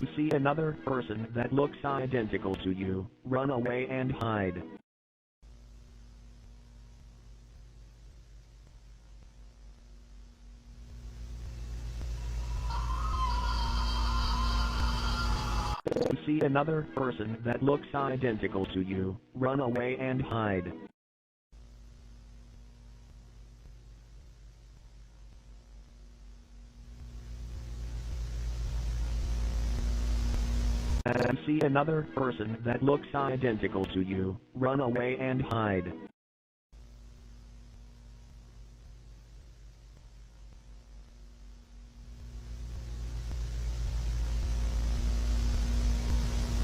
You see another person that looks identical to you, run away and hide. You see another person that looks identical to you, run away and hide. You see another person that looks identical to you, run away and hide.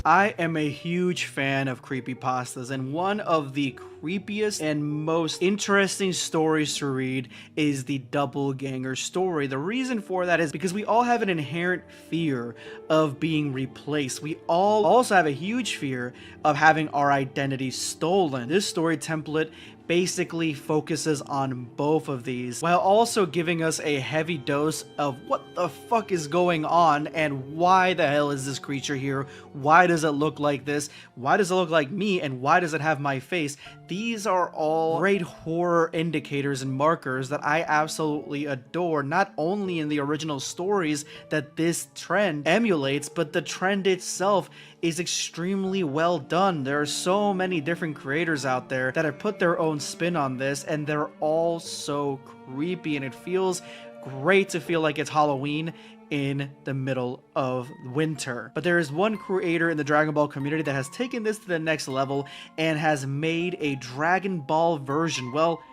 I am a huge fan of creepypastas, and one of the creepiest and most interesting stories to read is the doppelganger story. The reason for that is because we all have an inherent fear of being replaced. We all also have a huge fear of having our identity stolen. This story template basically focuses on both of these, while also giving us a heavy dose of what the fuck is going on and why the hell is this creature here? Why does it look like this? Why does it look like me? And why does it have my face? These are all great horror indicators and markers that I absolutely adore, not only in the original stories that this trend emulates, but the trend itself is extremely well done. There are so many different creators out there that have put their own spin on this, and they're all so creepy, and it feels great to feel like it's Halloween in the middle of winter. But there is one creator in the Dragon Ball community that has taken this to the next level and has made a Dragon Ball version. Well,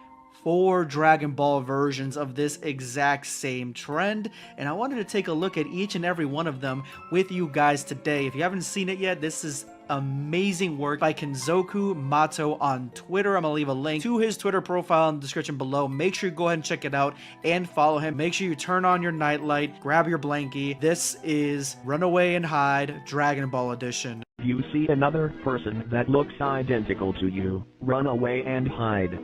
4 Dragon Ball versions of this exact same trend, and I wanted to take a look at each and every one of them with you guys today. If you haven't seen it yet, this is amazing work by Kenzoku Mato on Twitter. I'm gonna leave a link to his Twitter profile in the description below. Make sure you go ahead and check it out and follow him. Make sure you turn on your nightlight, grab your blankie. This is Runaway and Hide Dragon Ball Edition. You see another person that looks identical to you, run away and hide.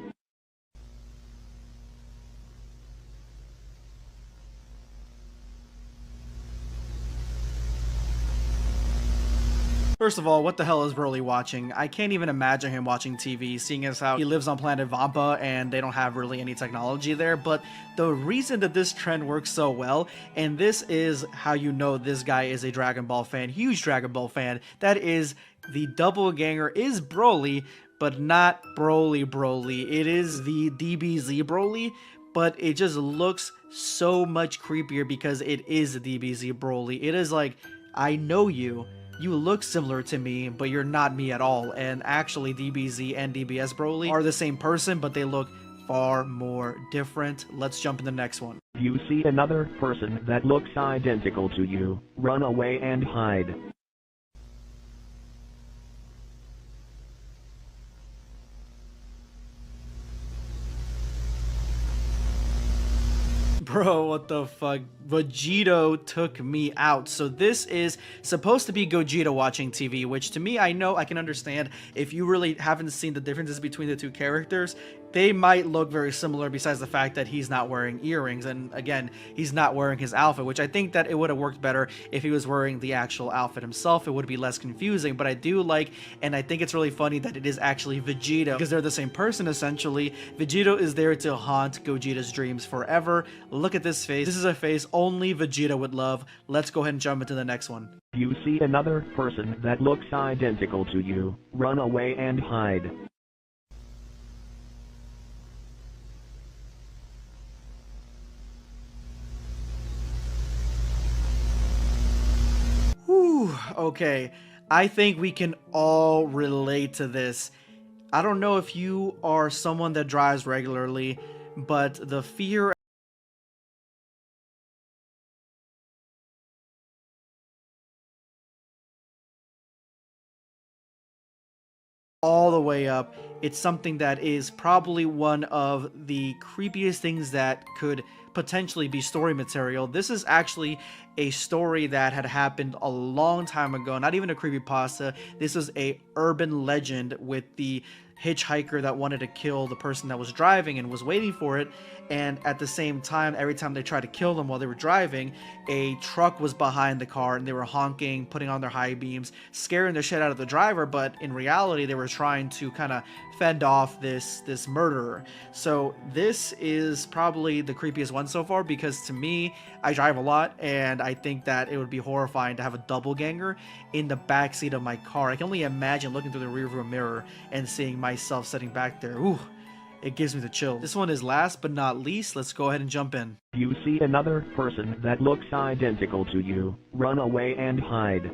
First of all, what the hell is Broly watching? I can't even imagine him watching TV, seeing as how he lives on planet Vampa and they don't have really any technology there. But the reason that this trend works so well, and this is how you know this guy is a Dragon Ball fan, huge Dragon Ball fan, that is the doppelganger is Broly, but not Broly. It is the DBZ Broly, but it just looks so much creepier because it is the DBZ Broly. It is like, I know you. You look similar to me, but you're not me at all. And actually, DBZ and DBS Broly are the same person, but they look far more different. Let's jump in the next one. You see another person that looks identical to you, run away and hide. Bro, what the fuck? Vegeta took me out. So this is supposed to be Gogeta watching TV, which to me, I know I can understand. If you really haven't seen the differences between the two characters, they might look very similar besides the fact that he's not wearing earrings. And again, he's not wearing his outfit, which I think that it would have worked better if he was wearing the actual outfit himself. It would be less confusing, but I do like, and I think it's really funny that it is actually Vegeta because they're the same person essentially. Vegeta is there to haunt Gogeta's dreams forever. Look at this face. This is a face only Vegeta would love. Let's go ahead and jump into the next one. You see another person that looks identical to you, run away and hide. Whew, okay. I think we can all relate to this. I don't know if you are someone that drives regularly, but the fear all the way up, it's something that is probably one of the creepiest things that could potentially be story material. This is actually a story that had happened a long time ago, not even a creepypasta. This was a urban legend with the hitchhiker that wanted to kill the person that was driving and was waiting for it, and at the same time, every time they tried to kill them while they were driving, a truck was behind the car and they were honking, putting on their high beams, scaring the shit out of the driver, but in reality they were trying to kind of fend off this murderer. So this is probably the creepiest one so far, because to me, I drive a lot and I think that it would be horrifying to have a doppelganger in the backseat of my car. I can only imagine looking through the rearview mirror and seeing myself sitting back there. Ooh, it gives me the chills. This one is last but not least. Let's go ahead and jump in. You see another person that looks identical to you. Run away and hide.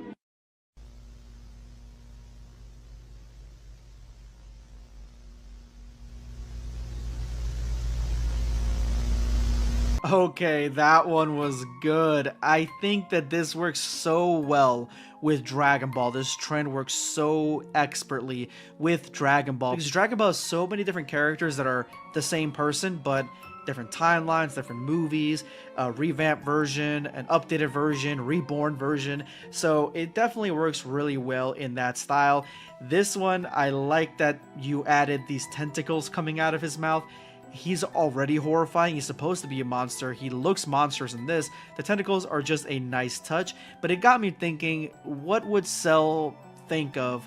Okay, that one was good. I think that this works so well with Dragon Ball. This trend works so expertly with Dragon Ball, because Dragon Ball has so many different characters that are the same person, but different timelines, different movies, a revamped version, an updated version, reborn version. So it definitely works really well in that style. This one, I like that you added these tentacles coming out of his mouth. He's already horrifying. He's supposed to be a monster. He looks monstrous in this. The tentacles are just a nice touch, but it got me thinking, what would Cell think of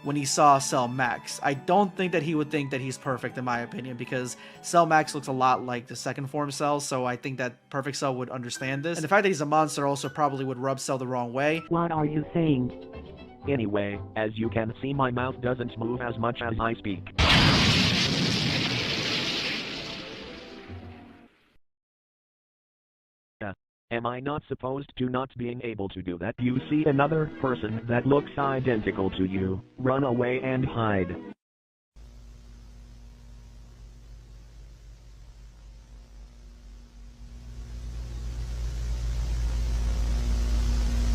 when he saw Cell Max? I don't think that he would think that he's perfect, in my opinion, because Cell Max looks a lot like the second form Cell, so I think that Perfect Cell would understand this. And the fact that he's a monster also probably would rub Cell the wrong way. What are you saying? Anyway, as you can see, my mouth doesn't move as much as I speak. Am I not supposed to not being able to do that? You see another person that looks identical to you. Run away and hide.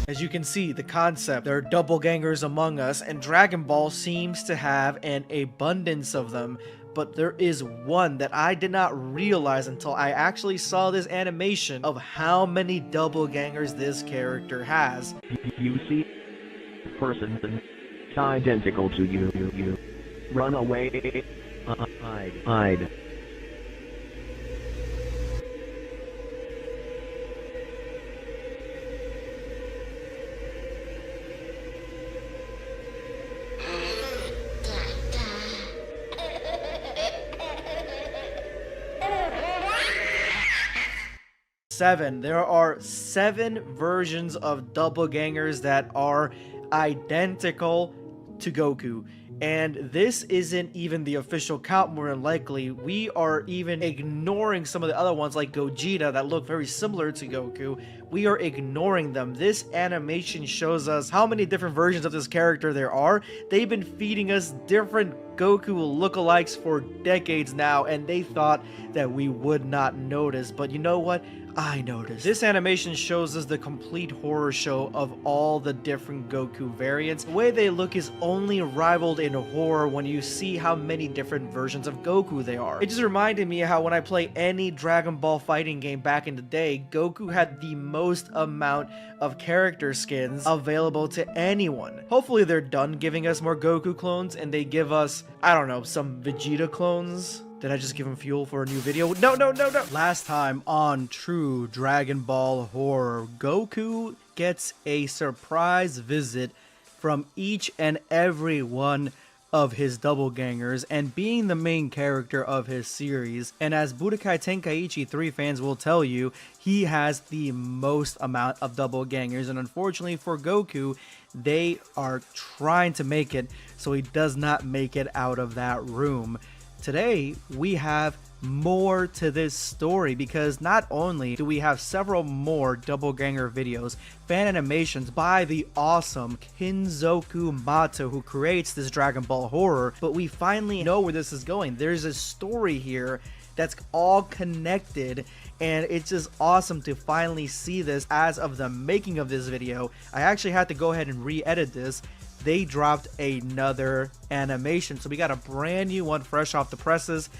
As you can see, the concept, there are doppelgangers among us, and Dragon Ball seems to have an abundance of them. But there is one that I did not realize until I actually saw this animation of how many doppelgangers this character has. You see person identical to you. Run away. Hide. There are 7 versions of doppelgangers that are identical to Goku. And this isn't even the official count, more than likely. We are even ignoring some of the other ones like Gogeta that look very similar to Goku. We are ignoring them. This animation shows us how many different versions of this character there are. They've been feeding us different Goku lookalikes for decades now, and they thought that we would not notice. But you know what? I noticed. This animation shows us the complete horror show of all the different Goku variants. The way they look is only rivaled in horror when you see how many different versions of Goku there are. It just reminded me how when I play any Dragon Ball fighting game back in the day, Goku had the most amount of character skins available to anyone. Hopefully they're done giving us more Goku clones and they give us, I don't know, some Vegeta clones. Did I just give him fuel for a new video? No. Last time on True Dragon Ball Horror, Goku gets a surprise visit from each and every one of his doppelgangers, and being the main character of his series, and as Budokai Tenkaichi 3 fans will tell you, he has the most amount of doppelgangers, and unfortunately for Goku, they are trying to make it so he does not make it out of that room. Today, we have more to this story, because not only do we have several more doppelganger videos, fan animations by the awesome Kinzoku Mato, who creates this Dragon Ball horror, but we finally know where this is going. There's a story here that's all connected, and it's just awesome to finally see this as of the making of this video. I actually had to go ahead and re-edit this. They dropped another animation, so we got a brand new one fresh off the presses.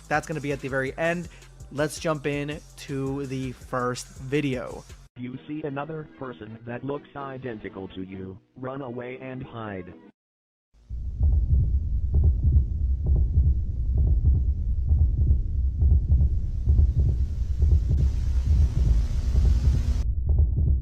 That's going to be at the very end. Let's jump in to the first video. You see another person that looks identical to you, run away and hide.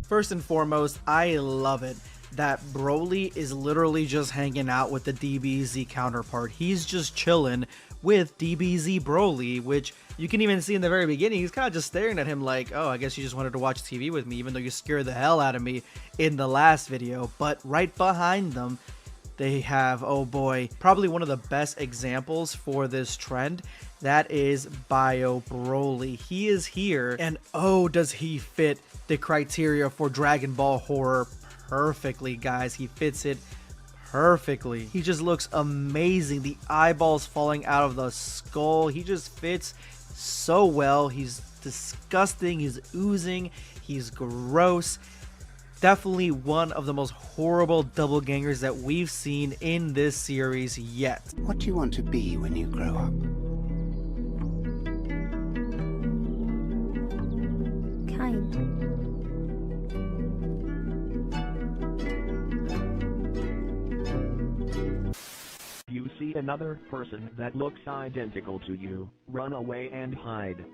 First and foremost, I love it that Broly is literally just hanging out with the DBZ counterpart. He's just chilling with DBZ Broly, which you can even see in the very beginning. He's kind of just staring at him like, oh, I guess you just wanted to watch TV with me, even though you scared the hell out of me in the last video. But right behind them, they have, oh boy, probably one of the best examples for this trend. That is Bio Broly. He is here, and oh, does he fit the criteria for Dragon Ball horror perfectly, guys. He fits it perfectly. He just looks amazing. The eyeballs falling out of the skull. He just fits so well. He's disgusting. He's oozing. He's gross. Definitely one of the most horrible doppelgangers that we've seen in this series yet. What do you want to be when you grow up? Kind. You see another person that looks identical to you, run away and hide.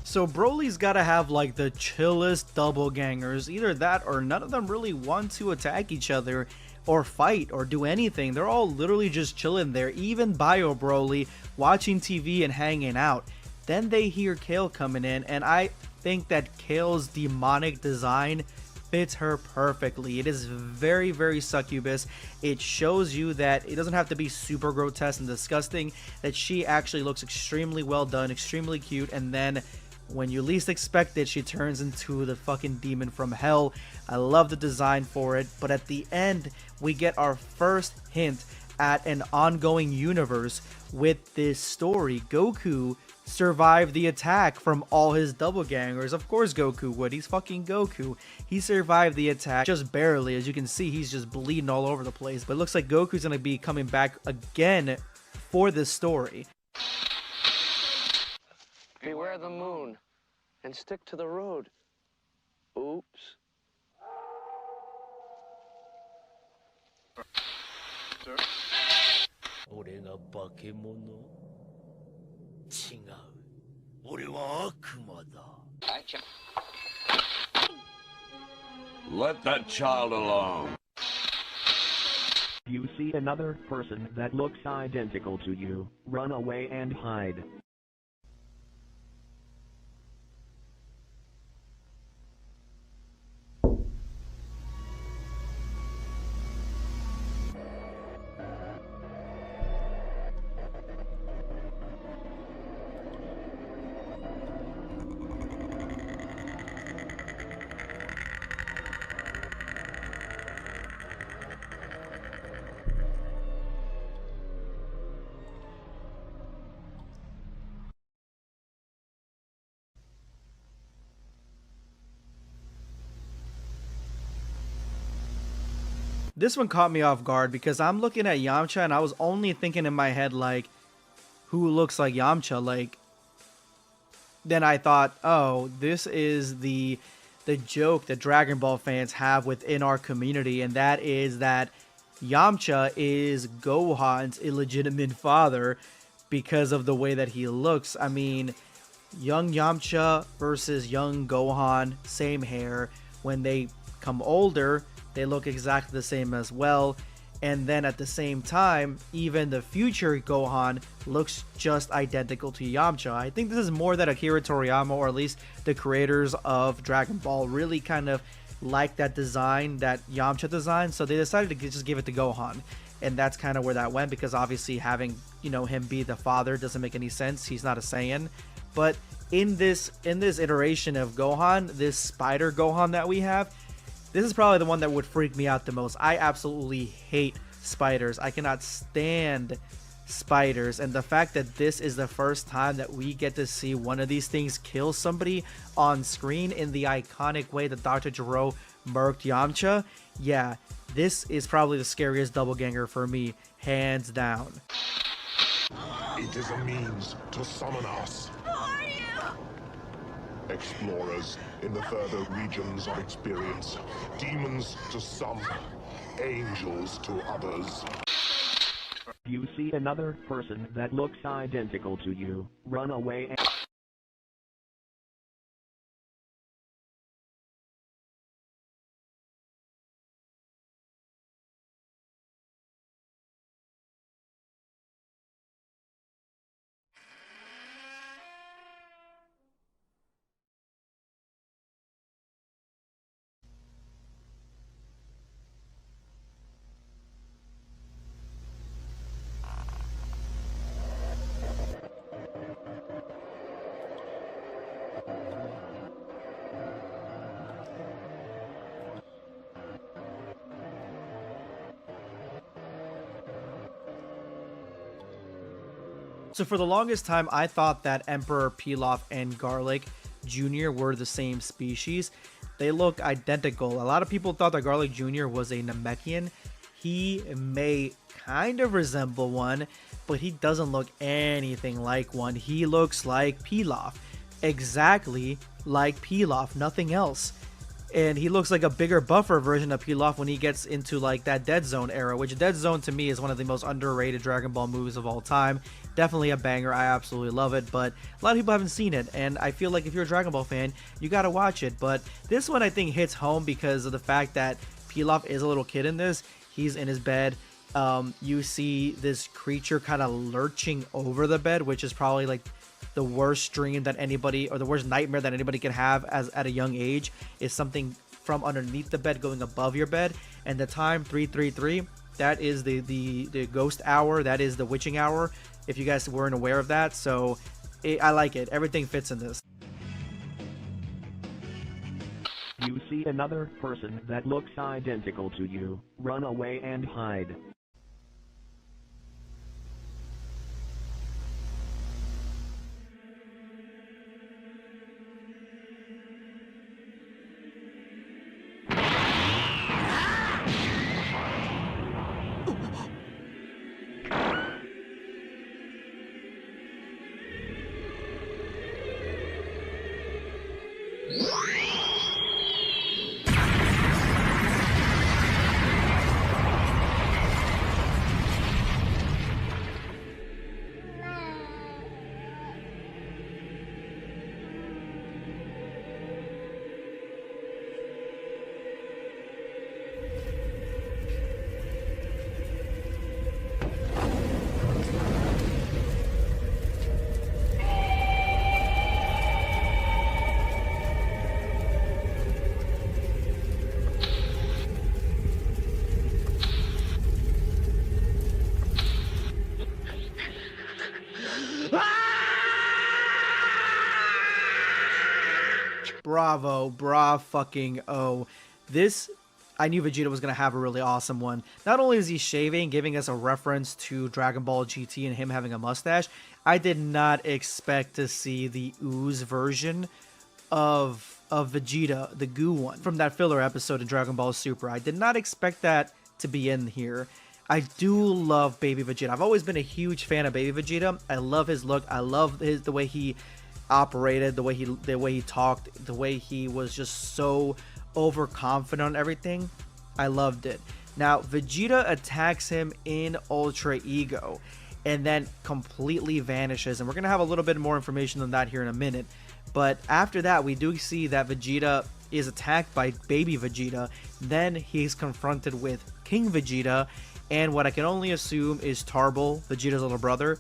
So Broly's gotta have like the chillest doppelgangers. Either that or none of them really want to attack each other or fight or do anything. They're all literally just chilling there. Even Bio Broly watching TV and hanging out. Then they hear Kale coming in, and I think that Kale's demonic design fits her perfectly. It is very, very succubus. It shows you that it doesn't have to be super grotesque and disgusting, that she actually looks extremely well done, extremely cute, and then when you least expect it, she turns into the fucking demon from hell. I love the design for it, but at the end, we get our first hint at an ongoing universe with this story. Goku survived the attack from all his doppelgangers. Of course Goku would. He's fucking Goku. He survived the attack just barely. As you can see, he's just bleeding all over the place. But it looks like Goku's going to be coming back again for this story. Beware the moon and stick to the road. Oops. Sir? Let that child alone. You see another person that looks identical to you, run away and hide. This one caught me off guard because I'm looking at Yamcha and I was only thinking in my head like, who looks like Yamcha? Like, then I thought, oh, this is the joke that Dragon Ball fans have within our community, and that is that Yamcha is Gohan's illegitimate father because of the way that he looks. I mean, young Yamcha versus young Gohan, same hair. When they come older, they look exactly the same as well. And then at the same time, even the future Gohan looks just identical to Yamcha. I think this is more that Akira Toriyama, or at least the creators of Dragon Ball, really kind of like that design, that Yamcha design, so they decided to just give it to Gohan. And that's kind of where that went, because obviously having, you know, him be the father doesn't make any sense. He's not a Saiyan. But in this iteration of Gohan, this spider Gohan that we have, this is probably the one that would freak me out the most. I absolutely hate spiders. I cannot stand spiders, and the fact that this is the first time that we get to see one of these things kill somebody on screen in the iconic way that Dr. Gero murked Yamcha, yeah, this is probably the scariest doppelganger for me, hands down. It is a means to summon us. Who are you? Explorers in the further regions of experience. Demons to some, angels to others. You see another person that looks identical to you, run away and... So for the longest time, I thought that Emperor Pelof and Garlic Jr. were the same species. They look identical. A lot of people thought that Garlic Jr. was a Namekian. He may kind of resemble one, but he doesn't look anything like one. He looks like Pelof. Exactly like Pelof, nothing else. And he looks like a bigger, buffer version of Piccolo when he gets into like that Dead Zone era, which Dead Zone to me is one of the most underrated Dragon Ball movies of all time. Definitely a banger. I absolutely love it, but a lot of people haven't seen it, and I feel like if you're a Dragon Ball fan, you gotta watch it. But this one I think hits home because of the fact that Pilaf is a little kid in this. He's in his bed. You see this creature kind of lurching over the bed, which is probably like the worst dream that anybody, or the worst nightmare that anybody can have at a young age, is something from underneath the bed going above your bed. And the time 333, that is the ghost hour, that is the witching hour, if you guys weren't aware of that. So I like it. Everything fits in this. You see another person that looks identical to you, run away and hide. Bravo, fucking oh. This, I knew Vegeta was going to have a really awesome one. Not only is he shaving, giving us a reference to Dragon Ball GT and him having a mustache, I did not expect to see the ooze version of Vegeta, the goo one, from that filler episode in Dragon Ball Super. I did not expect that to be in here. I do love Baby Vegeta. I've always been a huge fan of Baby Vegeta. I love his look. I love the way he operated, the way he talked, the way he was just so overconfident on everything. I loved it. Now Vegeta attacks him in Ultra Ego and then completely vanishes, and we're gonna have a little bit more information on that here in a minute. But after that, we do see that Vegeta is attacked by Baby Vegeta. Then he's confronted with King Vegeta and what I can only assume is Turles, Vegeta's little brother.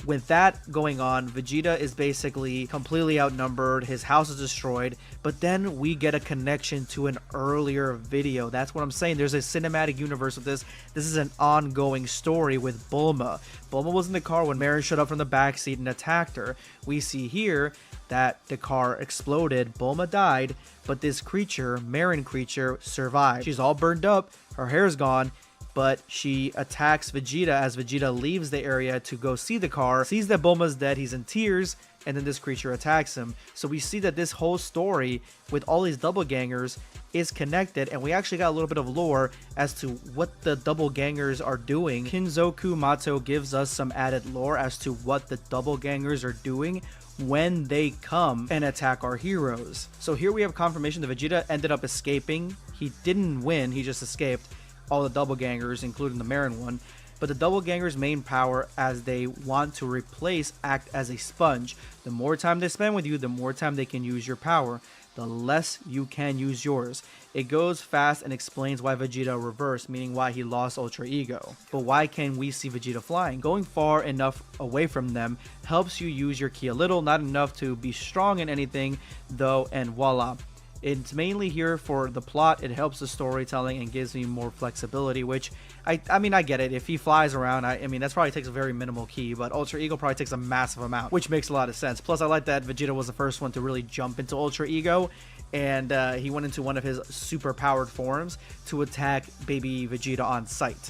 with that going on, Vegeta is basically completely outnumbered, his house is destroyed, but then we get a connection to an earlier video. That's what I'm saying. There's a cinematic universe with this. This is an ongoing story with Bulma. Bulma was in the car when Marin showed up from the backseat and attacked her. We see here that the car exploded, Bulma died, but this creature, Marin creature, survived. She's all burned up, her hair's gone, but she attacks Vegeta as Vegeta leaves the area to go see the car, sees that Bulma's dead, he's in tears, and then this creature attacks him. So we see that this whole story with all these doppelgangers is connected, and we actually got a little bit of lore as to what the doppelgangers are doing. Kinzoku Mato gives us some added lore as to what the doppelgangers are doing when they come and attack our heroes. So here we have confirmation that Vegeta ended up escaping. He didn't win, he just escaped all the doppelgangers, including the Marin one. But the doppelgangers' main power, as they want to replace, act as a sponge. The more time they spend with you, the more time they can use your power, the less you can use yours. It goes fast and explains why Vegeta reversed, meaning why he lost Ultra Ego. But why can we see Vegeta flying? Going far enough away from them helps you use your ki a little, not enough to be strong in anything though, and voila. It's mainly here for the plot. It helps the storytelling and gives me more flexibility, which I mean, I get it. If he flies around, I mean, that's probably takes a very minimal ki, but Ultra Ego probably takes a massive amount, which makes a lot of sense. Plus, I like that Vegeta was the first one to really jump into Ultra Ego, and he went into one of his super powered forms to attack baby Vegeta on sight.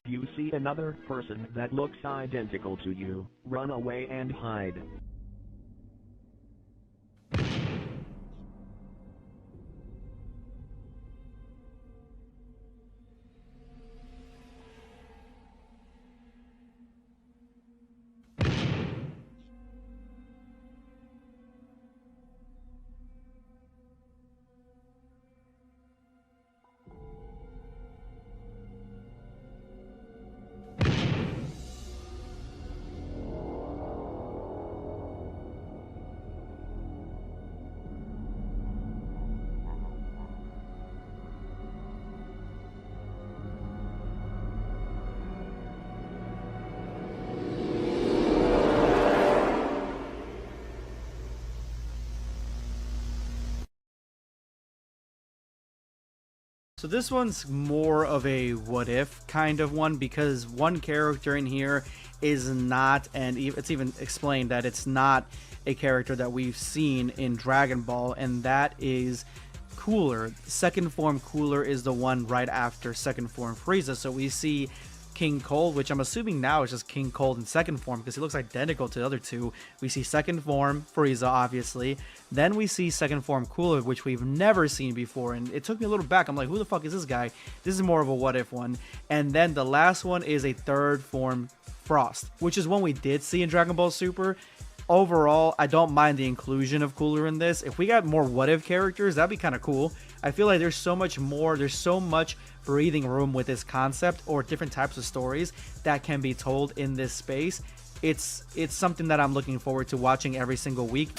You see another person that looks identical to you, run away and hide. So this one's more of a what if kind of one, because one character in here is not, and it's even explained that it's not a character that we've seen in Dragon Ball, and that is Cooler. Second form Cooler is the one right after second form Frieza. So we see King Cold, which I'm assuming now is just King Cold in second form because he looks identical to the other two. We see second form Frieza, obviously. Then we see second form Cooler, which we've never seen before, and it took me a little back. I'm like, who the fuck is this guy? This is more of a what if one. And then the last one is a third form Frost, which is one we did see in Dragon Ball Super. Overall, I don't mind the inclusion of Cooler in this. If we got more what if characters, that'd be kind of cool. I feel like there's so much more, there's so much breathing room with this concept or different types of stories that can be told in this space. It's something that I'm looking forward to watching every single week.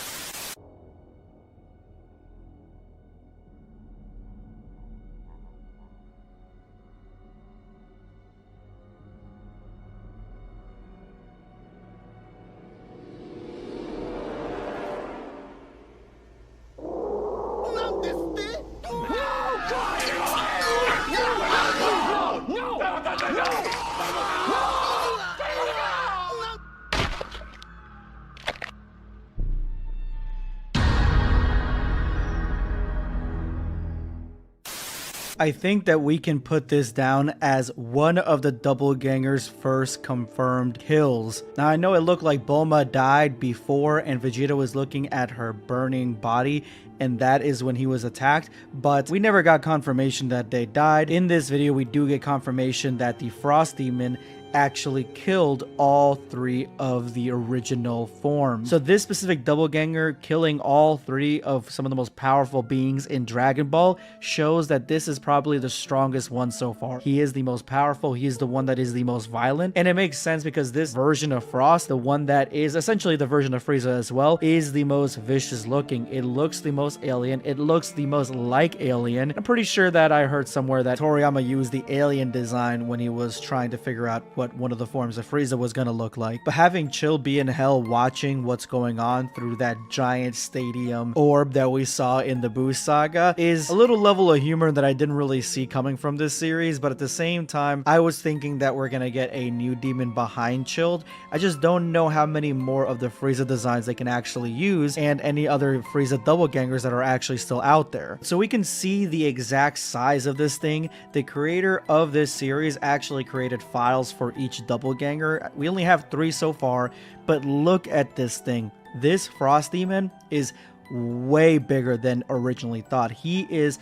I think that we can put this down as one of the doppelganger's first confirmed kills. Now I know it looked like Bulma died before and Vegeta was looking at her burning body, and that is when he was attacked, but we never got confirmation that they died. In this video we do get confirmation that the Frost Demon actually killed all 3 of the original forms. So this specific doppelganger killing all 3 of some of the most powerful beings in Dragon Ball shows that this is probably the strongest one so far. He is the most powerful, he is the one that is the most violent, and it makes sense because this version of Frost, the one that is essentially the version of Frieza as well, is the most vicious looking. It looks the most alien, it looks the most like alien. I'm pretty sure that I heard somewhere that Toriyama used the alien design when he was trying to figure out what one of the forms of Frieza was gonna look like. But having Chill be in hell watching what's going on through that giant stadium orb that we saw in the Boo saga is a little level of humor that I didn't really see coming from this series, but at the same time, I was thinking that we're gonna get a new demon behind Chilled. I just don't know how many more of the Frieza designs they can actually use and any other Frieza doppelgangers that are actually still out there. So we can see the exact size of this thing. The creator of this series actually created files for each doppelganger. We only have 3 so far, but look at this thing. This Frost Demon is way bigger than originally thought. He is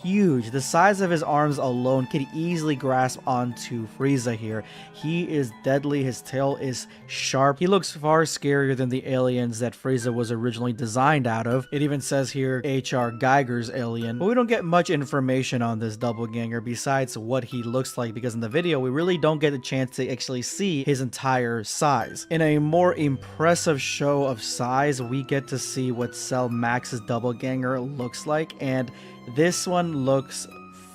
huge. The size of his arms alone could easily grasp onto Frieza here. He is deadly. His tail is sharp. He looks far scarier than the aliens that Frieza was originally designed out of. It even says here H.R. Geiger's alien. But we don't get much information on this doppelganger besides what he looks like, because in the video we really don't get a chance to actually see his entire size. In a more impressive show of size, we get to see what Cell Max's doppelganger looks like, and this one looks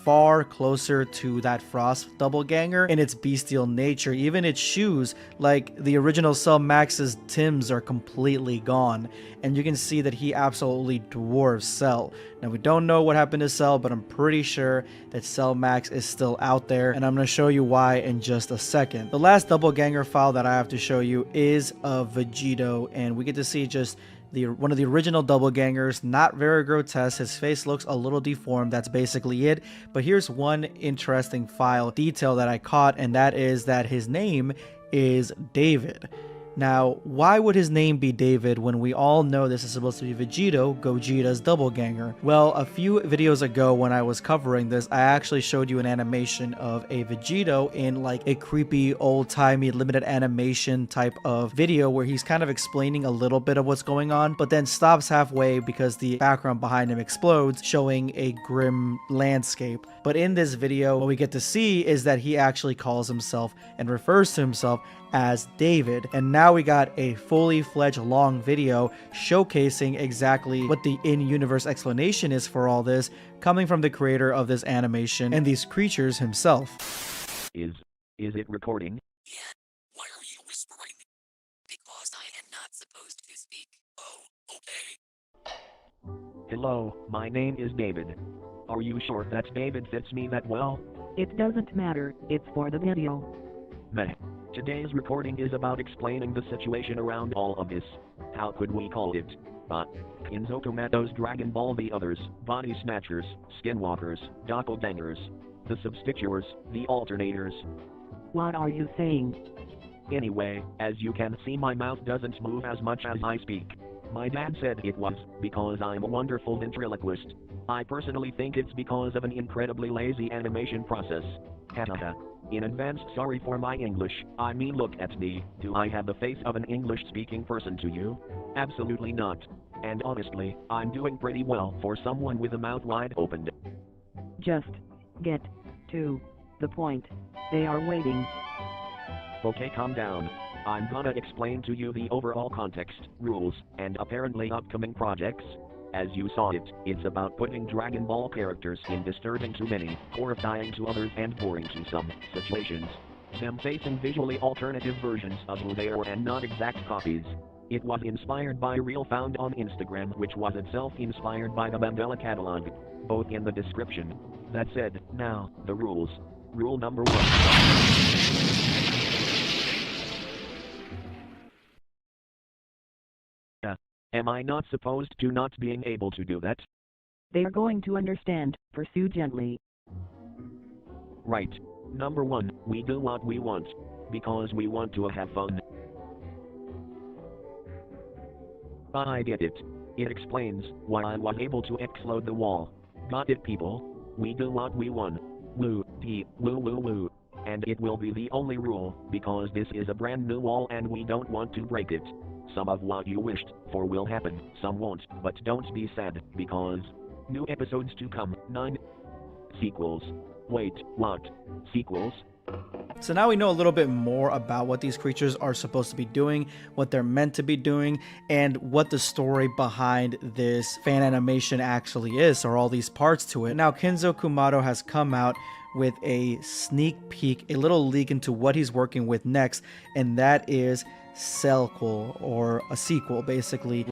far closer to that Frost doppelganger in its bestial nature. Even its shoes, like the original Cell Max's Tims, are completely gone, and you can see that he absolutely dwarfs Cell. Now, we don't know what happened to Cell, but I'm pretty sure that Cell Max is still out there, and I'm going to show you why in just a second. The last doppelganger file that I have to show you is of Vegeta, and we get to see just one of the original doppelgangers, not very grotesque. His face looks a little deformed. That's basically it. But here's one interesting file detail that I caught, and that is that his name is David. Now, why would his name be David when we all know this is supposed to be Vegeta, Gogeta's doppelganger? Well, a few videos ago when I was covering this, I actually showed you an animation of a Vegeta in like a creepy old-timey limited animation type of video where he's kind of explaining a little bit of what's going on, but then stops halfway because the background behind him explodes, showing a grim landscape. But in this video, what we get to see is that he actually calls himself and refers to himself as David. And now we got a fully fledged long video showcasing exactly what the in-universe explanation is for all this, coming from the creator of this animation and these creatures himself. Is it recording? Yeah. Why are you whispering? Because I am not supposed to speak. Oh, okay. Hello, my name is David. Are you sure that David fits me that well? It doesn't matter, it's for the video. Meh. Today's recording is about explaining the situation around all of this. How could we call it? In Zotomato's Dragon Ball, the others, body snatchers, skinwalkers, doppelgangers, the substitutors, the alternators. What are you saying? Anyway, as you can see, my mouth doesn't move as much as I speak. My dad said it was because I'm a wonderful ventriloquist. I personally think it's because of an incredibly lazy animation process. Hahaha. In advance, sorry for my English. I mean, look at me. Do I have the face of an English-speaking person to you? Absolutely not. And honestly, I'm doing pretty well for someone with a mouth wide open. Just get to the point. They are waiting. Okay, calm down. I'm gonna explain to you the overall context, rules, and apparently upcoming projects. As you saw it, it's about putting Dragon Ball characters in disturbing to many, horrifying to others, and boring to some situations. Them facing visually alternative versions of who they are and not exact copies. It was inspired by a reel found on Instagram, which was itself inspired by the Mandela catalog, both in the description. That said, now, the rules. Rule number 1. Am I not supposed to not being able to do that? They are going to understand. Pursue gently. Right. Number 1, we do what we want. Because we want to have fun. I get it. It explains why I was able to explode the wall. Got it, people? We do what we want. Woo, dee, woo woo woo. And it will be the only rule, because this is a brand new wall and we don't want to break it. Some of what you wished for will happen, some won't, but don't be sad, because new episodes to come. 9. Sequels. Wait, what? Sequels? So now we know a little bit more about what these creatures are supposed to be doing, what they're meant to be doing, and what the story behind this fan animation actually is, or all these parts to it. Now Kenzo Kumato has come out with a sneak peek, a little leak into what he's working with next, and that is Cellquel, or a sequel basically.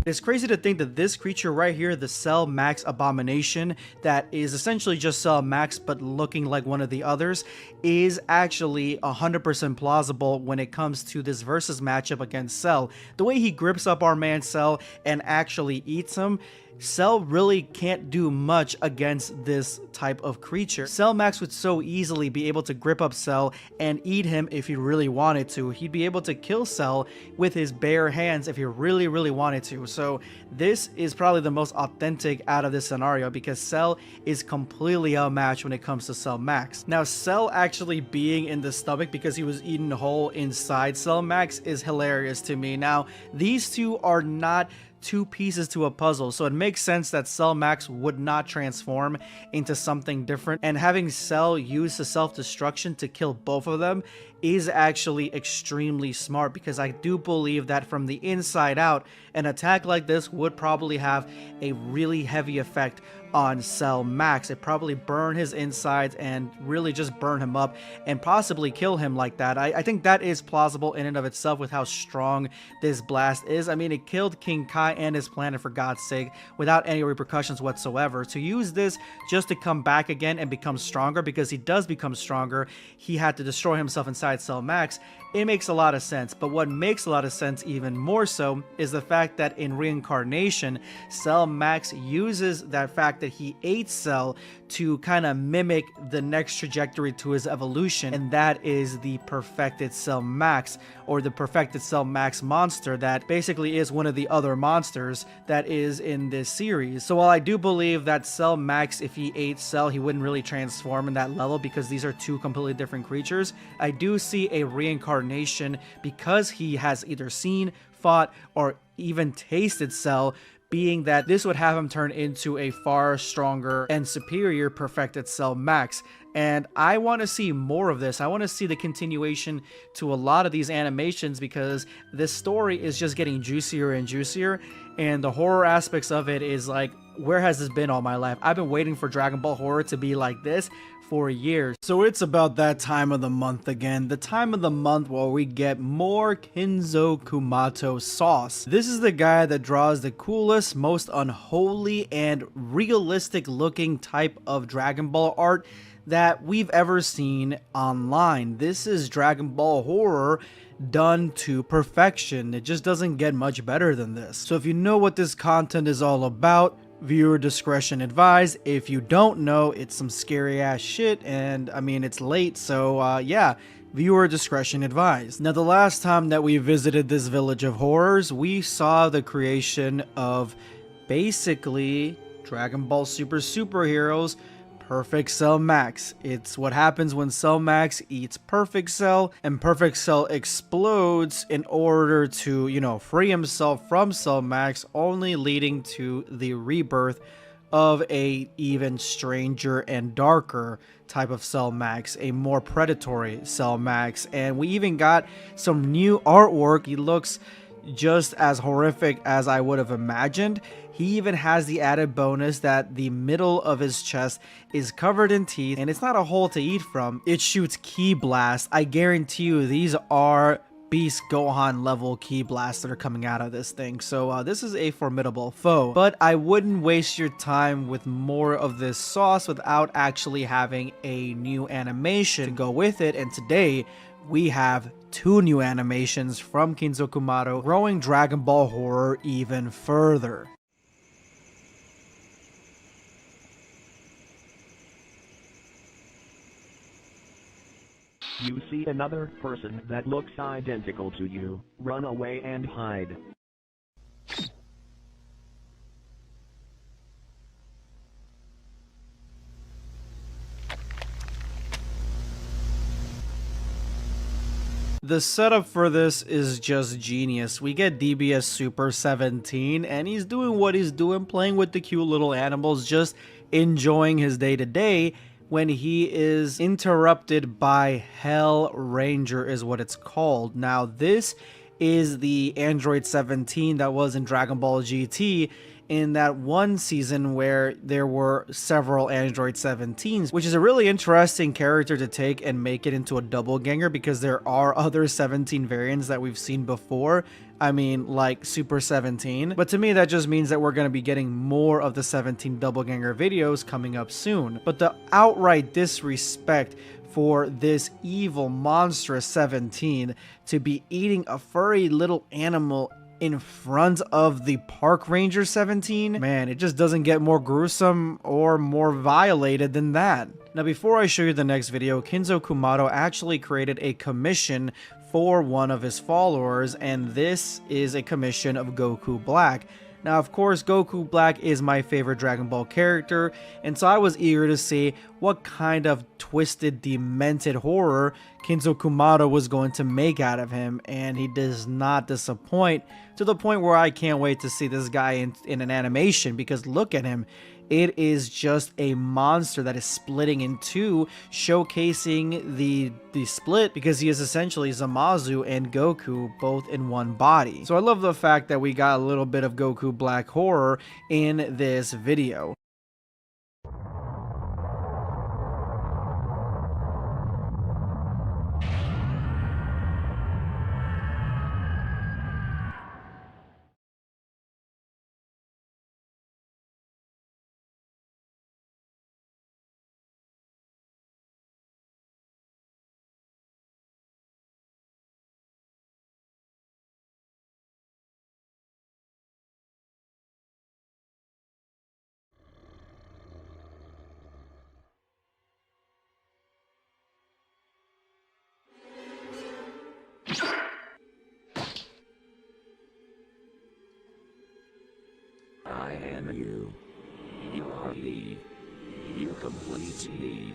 It's crazy to think that this creature right here, the Cell Max Abomination, that is essentially just Cell Max but looking like one of the others, is actually 100% plausible when it comes to this versus matchup against Cell. The way he grips up our man Cell and actually eats him, Cell really can't do much against this type of creature. Cell Max would so easily be able to grip up Cell and eat him if he really wanted to. He'd be able to kill Cell with his bare hands if he really wanted to. So this is probably the most authentic out of this scenario because Cell is completely outmatched when it comes to Cell Max. Now Cell actually being in the stomach because he was eaten whole inside Cell Max is hilarious to me. Now these two are not two pieces to a puzzle, so it makes sense that Cell Max would not transform into something different, and having Cell use the self-destruction to kill both of them is actually extremely smart, because I do believe that from the inside out, an attack like this would probably have a really heavy effect on Cell Max. It probably burn his insides and really just burn him up and possibly kill him like that. I think that is plausible in and of itself with how strong this blast is. I mean, it killed King Kai and his planet for God's sake without any repercussions whatsoever. To use this just to come back again and become stronger, because he does become stronger, he had to destroy himself inside Cell Max. It makes a lot of sense, but what makes a lot of sense even more so is the fact that in Reincarnation, Cell Max uses that fact that he ate Cell to kind of mimic the next trajectory to his evolution, and that is the perfected Cell Max, or the perfected Cell Max monster that basically is one of the other monsters that is in this series. So while I do believe that Cell Max, if he ate Cell, he wouldn't really transform in that level because these are two completely different creatures, I do see a reincarnation because he has either seen, fought, or even tasted Cell, being that this would have him turn into a far stronger and superior perfected Cell Max. And I want to see more of this. I want to see the continuation to a lot of these animations, because this story is just getting juicier and juicier, and the horror aspects of it is like, where has this been all my life? I've been waiting for Dragon Ball horror to be like this for years. So it's about that time of the month again, the time of the month where we get more Kenzo Kumato sauce. This is the guy that draws the coolest, most unholy, and realistic looking type of Dragon Ball art that we've ever seen online. This is Dragon Ball horror done to perfection. It just doesn't get much better than this. So if you know what this content is all about, viewer discretion advised. If you don't know, it's some scary ass shit, and I mean, it's late, so yeah, viewer discretion advised. Now, the last time that we visited this village of horrors, we saw the creation of basically Dragon Ball Super superheroes Perfect Cell Max. It's what happens when Cell Max eats Perfect Cell, and Perfect Cell explodes in order to, free himself from Cell Max, only leading to the rebirth of a even stranger and darker type of Cell Max, a more predatory Cell Max. And we even got some new artwork. He looks just as horrific as I would have imagined. He even has the added bonus that the middle of his chest is covered in teeth, and it's not a hole to eat from. It shoots ki blasts. I guarantee you these are Beast Gohan level ki blasts that are coming out of this thing. So this is a formidable foe, but I wouldn't waste your time with more of this sauce without actually having a new animation to go with it. And today we have 2 new animations from Kinzo Kumaro, growing Dragon Ball horror even further. You see another person that looks identical to you. Run away and hide. The setup for this is just genius. We get DBS Super 17, and he's doing what he's doing, playing with the cute little animals, just enjoying his day-to-day, when he is interrupted by Hell Ranger is what it's called. Now this is the Android 17 that was in Dragon Ball GT in that one season where there were several Android 17s, which is a really interesting character to take and make it into a doppelganger, because there are other 17 variants that we've seen before. I mean, like Super 17. But to me, that just means that we're going to be getting more of the 17 doppelganger videos coming up soon. But the outright disrespect for this evil, monstrous 17 to be eating a furry little animal in front of the Park Ranger 17, man, it just doesn't get more gruesome or more violated than that. Now, before I show you the next video, Kinzo Kumaro actually created a commission for one of his followers, and this is a commission of Goku Black. Now, of course, Goku Black is my favorite Dragon Ball character, and so I was eager to see what kind of twisted, demented horror Kinzo Kumaro was going to make out of him, and he does not disappoint, to the point where I can't wait to see this guy in an animation, because look at him. It is just a monster that is splitting in two, showcasing the split, because he is essentially Zamasu and Goku both in one body. So I love the fact that we got a little bit of Goku Black horror in this video. I am you. You are me. You complete me.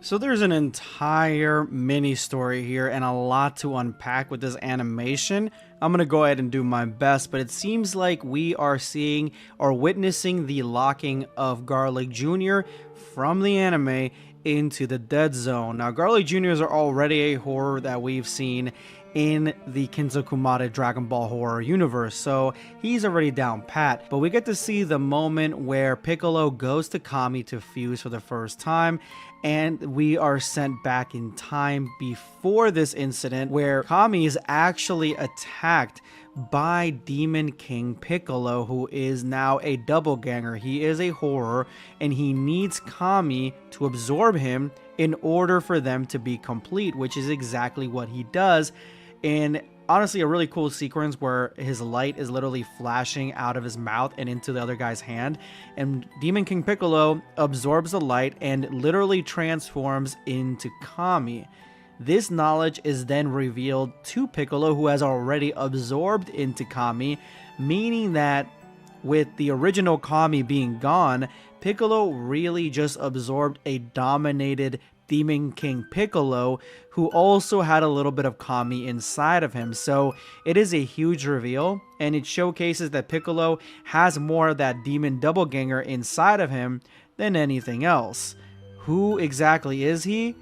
So there's an entire mini story here and a lot to unpack with this animation. I'm gonna go ahead and do my best, but it seems like we are seeing or witnessing the locking of Garlic Jr. from the anime into the dead zone. Now, Garlic Jr.'s are already a horror that we've seen in the Kinzokumare Dragon Ball horror universe, so he's already down pat. But we get to see the moment where Piccolo goes to Kami to fuse for the first time, and we are sent back in time before this incident where Kami is actually attacked by Demon King Piccolo, who is now a doppelganger. He is a horror and he needs Kami to absorb him in order for them to be complete, which is exactly what he does. And honestly, a really cool sequence where his light is literally flashing out of his mouth and into the other guy's hand, and Demon King Piccolo absorbs the light and literally transforms into Kami. This knowledge is then revealed to Piccolo, who has already absorbed into Kami, meaning that with the original Kami being gone, Piccolo really just absorbed a dominated Demon King Piccolo, who also had a little bit of Kami inside of him. So it is a huge reveal, and it showcases that Piccolo has more of that demon doppelganger inside of him than anything else. Who exactly is he?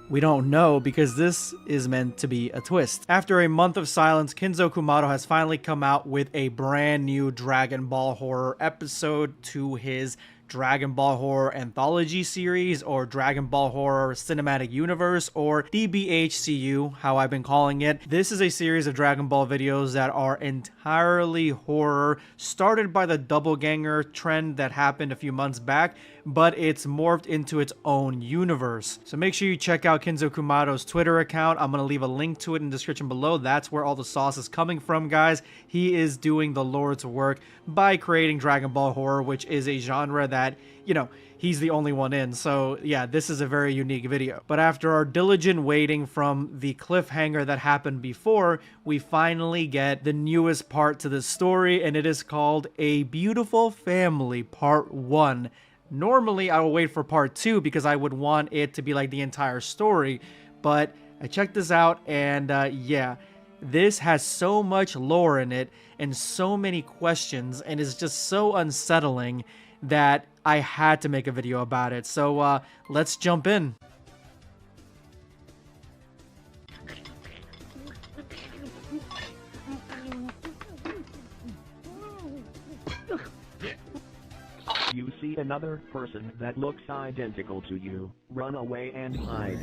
We don't know, because this is meant to be a twist. After a month of silence, Kinzo Kumato has finally come out with a brand new Dragon Ball horror episode to his Dragon Ball Horror Anthology series, or Dragon Ball Horror Cinematic Universe, or DBHCU, how I've been calling it. This is a series of Dragon Ball videos that are entirely horror, started by the doppelganger trend that happened a few months back, but it's morphed into its own universe. So make sure you check out Kinzo Kumato's Twitter account. I'm going to leave a link to it in the description below. That's where all the sauce is coming from, guys. He is doing the Lord's work by creating Dragon Ball horror, which is a genre that, you know, he's the only one in. So yeah, this is a very unique video. But after our diligent waiting from the cliffhanger that happened before, we finally get the newest part to the story, and it is called A Beautiful Family Part 1. Normally, I will wait for part 2 because I would want it to be like the entire story, but I checked this out, and yeah, this has so much lore in it and so many questions, and is just so unsettling that I had to make a video about it. So let's jump in. You see another person that looks identical to you, run away and hide.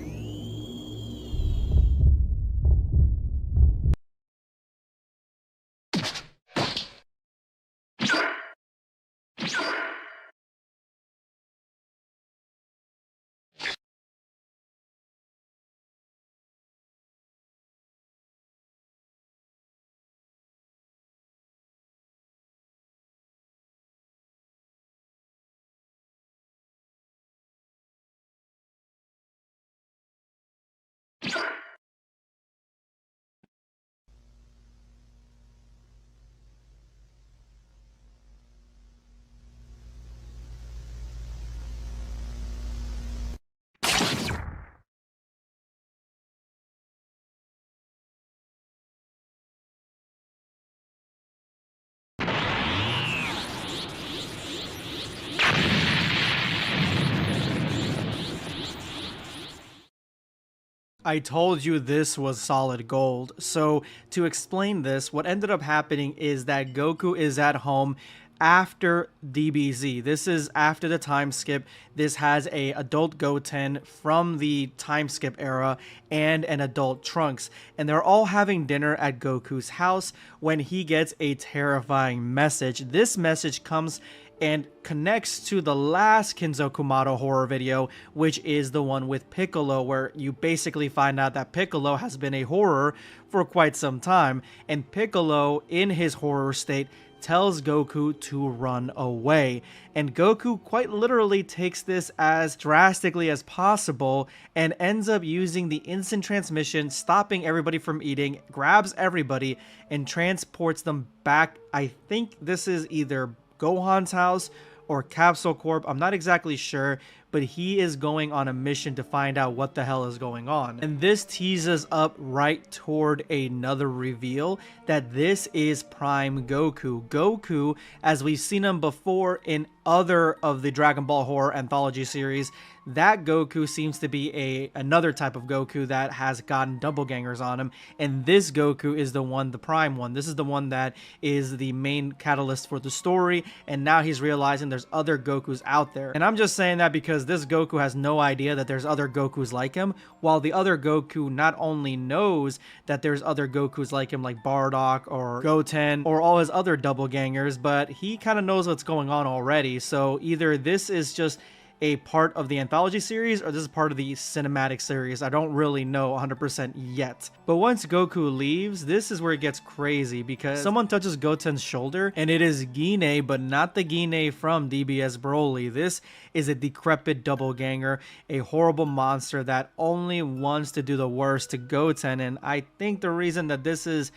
I told you this was solid gold. So to explain this, what ended up happening is that Goku is at home after DBZ. This is after the time skip. This has a adult Goten from the time skip era and an adult Trunks, and they're all having dinner at Goku's house when he gets a terrifying message. This message comes and connects to the last Kinzo Kumato horror video, which is the one with Piccolo, where you basically find out that Piccolo has been a horror for quite some time, and Piccolo, in his horror state, tells Goku to run away. And Goku quite literally takes this as drastically as possible and ends up using the instant transmission, stopping everybody from eating, grabs everybody, and transports them back. I think this is either Gohan's house or Capsule Corp. I'm not exactly sure, but he is going on a mission to find out what the hell is going on. And this teases up right toward another reveal that this is Prime Goku. Goku, as we've seen him before in other of the Dragon Ball horror anthology series, that Goku seems to be another type of Goku that has gotten doppelgangers on him, and this Goku is the one, the prime one. This is the one that is the main catalyst for the story, and now he's realizing there's other Gokus out there. And I'm just saying that because this Goku has no idea that there's other Gokus like him, while the other Goku not only knows that there's other Gokus like him, like Bardock or Goten or all his other doppelgangers, but he kind of knows what's going on already. So either this is just a part of the anthology series or this is part of the cinematic series. I don't really know 100% yet. But once Goku leaves, this is where it gets crazy because someone touches Goten's shoulder and it is Gine, but not the Gine from DBS Broly. This is a decrepit doppelganger, a horrible monster that only wants to do the worst to Goten. And I think the reason that this is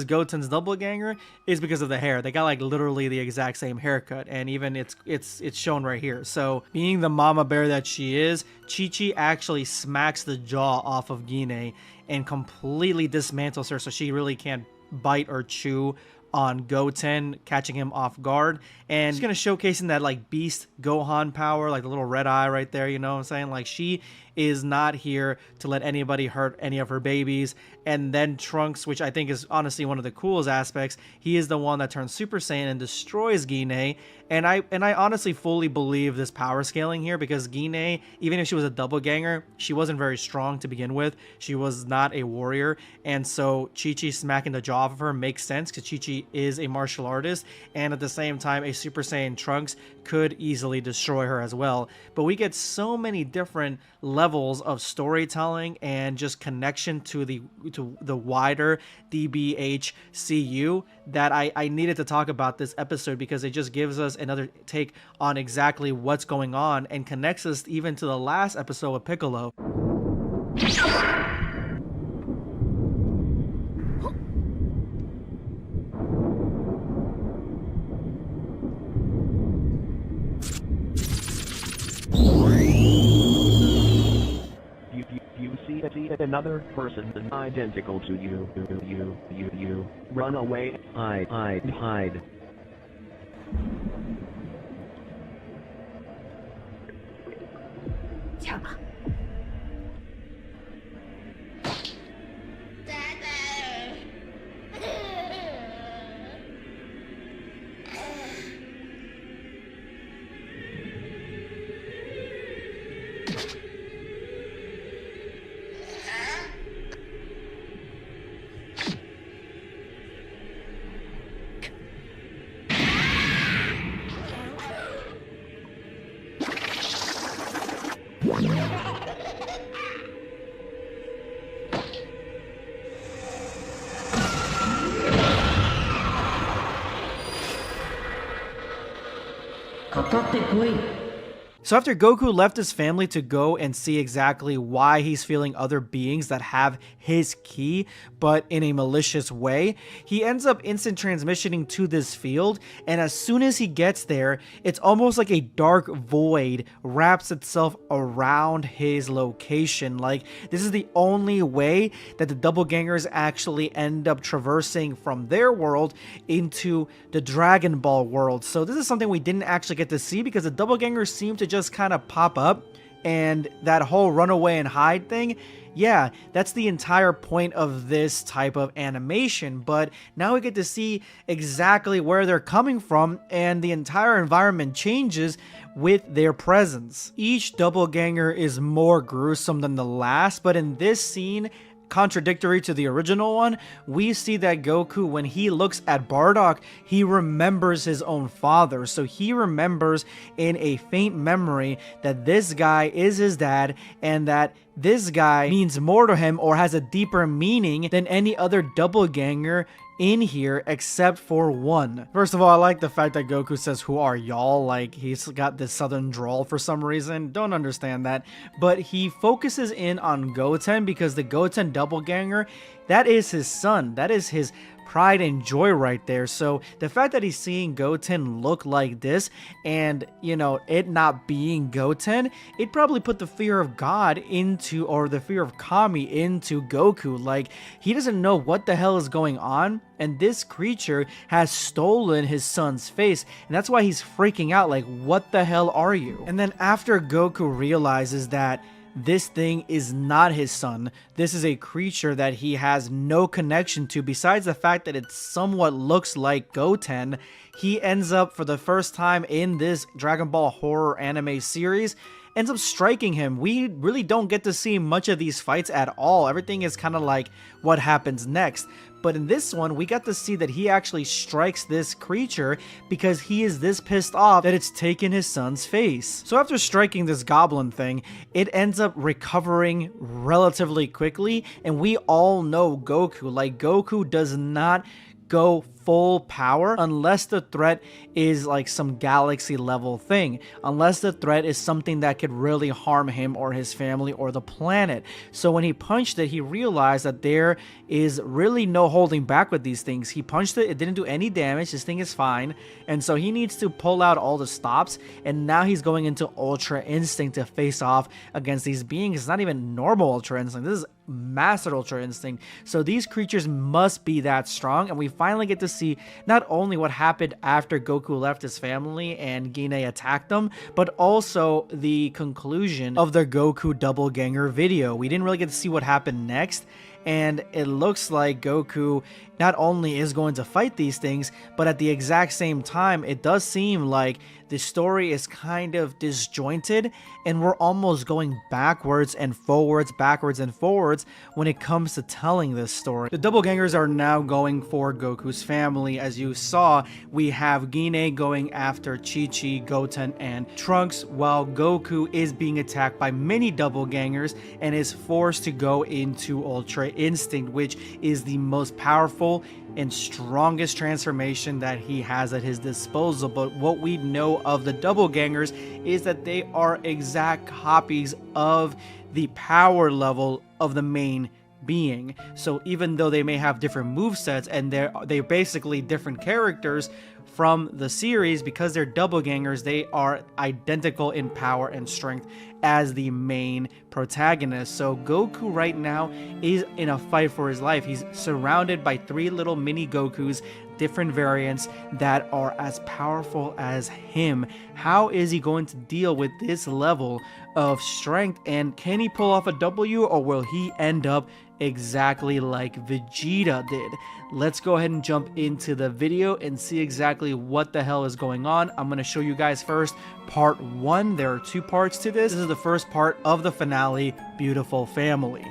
Goten's doppelganger is because of the hair. They got like literally the exact same haircut, and even it's shown right here. So being the mama bear that she is, Chi-Chi actually smacks the jaw off of Gine and completely dismantles her, so she really can't bite or chew on Goten, catching him off guard. And she's gonna showcasing that like beast Gohan power, like the little red eye right there, you know what I'm saying? Like she is not here to let anybody hurt any of her babies. And then Trunks, which I think is honestly one of the coolest aspects, he is the one that turns Super Saiyan and destroys Gine. And I honestly fully believe this power scaling here because Gine, even if she was a doppelganger, she wasn't very strong to begin with. She was not a warrior, and so Chi-Chi smacking the jaw off of her makes sense because Chi-Chi is a martial artist, and at the same time a Super Saiyan Trunks could easily destroy her as well. But we get so many different levels of storytelling and just connection to the wider DBHCU that I needed to talk about this episode because it just gives us another take on exactly what's going on and connects us even to the last episode of Piccolo. You see another person identical to you. You. Run away. Hide. So after Goku left his family to go and see exactly why he's feeling other beings that have his ki, but in a malicious way, he ends up instant transmissioning to this field, and as soon as he gets there, it's almost like a dark void wraps itself around his location. Like, this is the only way that the doppelgangers actually end up traversing from their world into the Dragon Ball world. So this is something we didn't actually get to see because the doppelgangers seem to just kind of pop up, and that whole run away and hide thing, yeah, that's the entire point of this type of animation. But now we get to see exactly where they're coming from, and the entire environment changes with their presence. Each doppelganger is more gruesome than the last, but in this scene, contradictory to the original one, we see that Goku, when he looks at Bardock, he remembers his own father. So he remembers in a faint memory that this guy is his dad, and that this guy means more to him or has a deeper meaning than any other doppelganger in here except for one. First of all, I like the fact that Goku says, "Who are y'all?" Like, he's got this southern drawl for some reason. Don't understand that. But he focuses in on Goten because the Goten doppelganger, that is his son. That is his pride and joy right there. So the fact that he's seeing Goten look like this and, you know, it not being Goten, it probably put the fear of God into, or the fear of Kami into Goku. Like, he doesn't know what the hell is going on, and this creature has stolen his son's face, and that's why he's freaking out, like, what the hell are you? And then after Goku realizes that this thing is not his son, this is a creature that he has no connection to besides the fact that it somewhat looks like Goten, he ends up, for the first time in this Dragon Ball horror anime series, ends up striking him. We really don't get to see much of these fights at all. Everything is kind of like what happens next. But in this one, we got to see that he actually strikes this creature because he is this pissed off that it's taken his son's face. So after striking this goblin thing, it ends up recovering relatively quickly, and we all know Goku. Like, Goku does not go full power unless the threat is like some galaxy level thing, unless the threat is something that could really harm him or his family or the planet. So when he punched it, he realized that there is really no holding back with these things. He punched it, it didn't do any damage, this thing is fine, and so he needs to pull out all the stops, and now he's going into Ultra Instinct to face off against these beings. It's not even normal Ultra Instinct, this is Master Ultra Instinct. So these creatures must be that strong, and we finally get to see not only what happened after Goku left his family and Gine attacked them, but also the conclusion of the Goku doppelganger video. We didn't really get to see what happened next, and it looks like Goku not only is going to fight these things, but at the exact same time, it does seem like the story is kind of disjointed, and we're almost going backwards and forwards when it comes to telling this story. The doppelgangers are now going for Goku's family. As you saw, we have Gine going after Chi-Chi, Goten, and Trunks, while Goku is being attacked by many doppelgangers and is forced to go into Ultra Instinct, which is the most powerful and strongest transformation that he has at his disposal. But what we know of the doppelgangers is that they are exact copies of the power level of the main being. So even though they may have different movesets and they're basically different characters from the series, because they're doppelgangers, they are identical in power and strength as the main protagonist. So Goku right now is in a fight for his life. He's surrounded by 3 little mini Gokus, different variants that are as powerful as him. How is he going to deal with this level of strength, and can he pull off a W, or will he end up exactly like Vegeta did? Let's go ahead and jump into the video and see exactly what the hell is going on. I'm going to show you guys first part 1. There are 2 parts to this. This is the first part of the finale, Beautiful Family.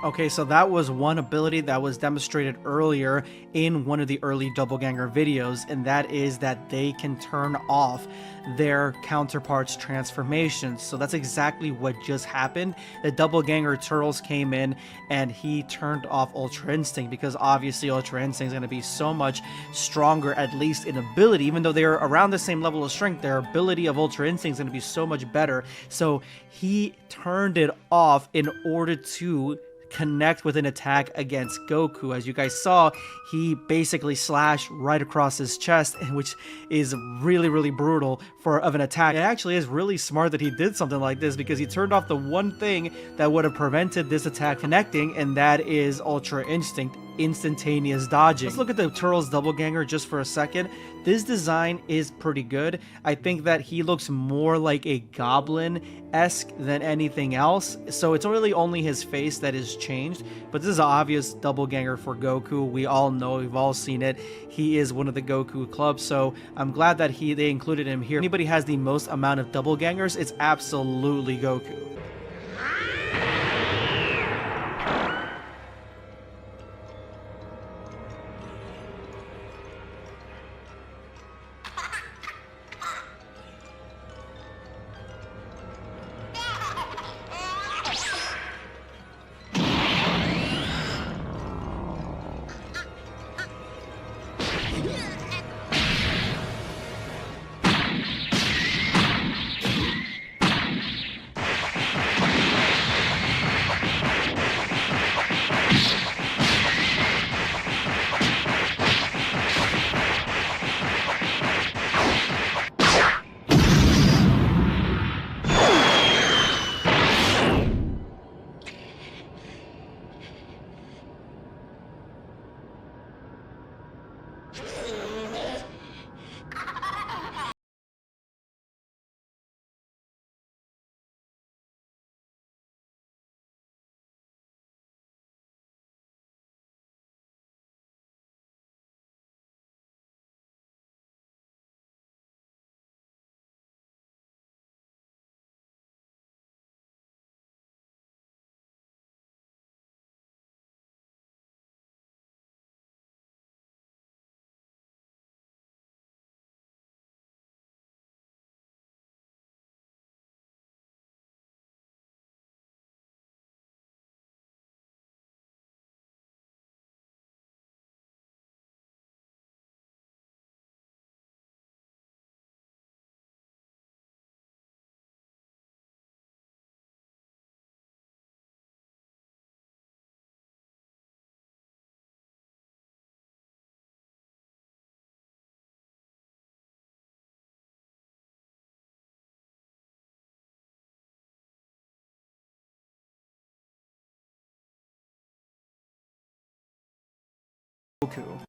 Okay, so that was one ability that was demonstrated earlier in one of the early doppelganger videos, and that is that they can turn off their counterparts' transformations. So that's exactly what just happened. The doppelganger Turles came in and he turned off Ultra Instinct, because obviously Ultra Instinct is going to be so much stronger, at least in ability. Even though they're around the same level of strength, their ability of Ultra Instinct is going to be so much better. So he turned it off in order to connect with an attack against Goku. As you guys saw, he basically slashed right across his chest, which is really brutal for an attack. It actually is really smart that he did something like this, because he turned off the one thing that would have prevented this attack connecting, and that is Ultra Instinct, instantaneous dodging. Let's look at the Turles doppelganger just for a second. This design is pretty good. I think that he looks more like a goblin-esque than anything else. So it's really only his face that is changed. But this is an obvious doppelganger for Goku. We all know, we've all seen it. He is one of the Goku club. So I'm glad that they included him here. If anybody has the most amount of doppelgangers, it's absolutely Goku. Goku.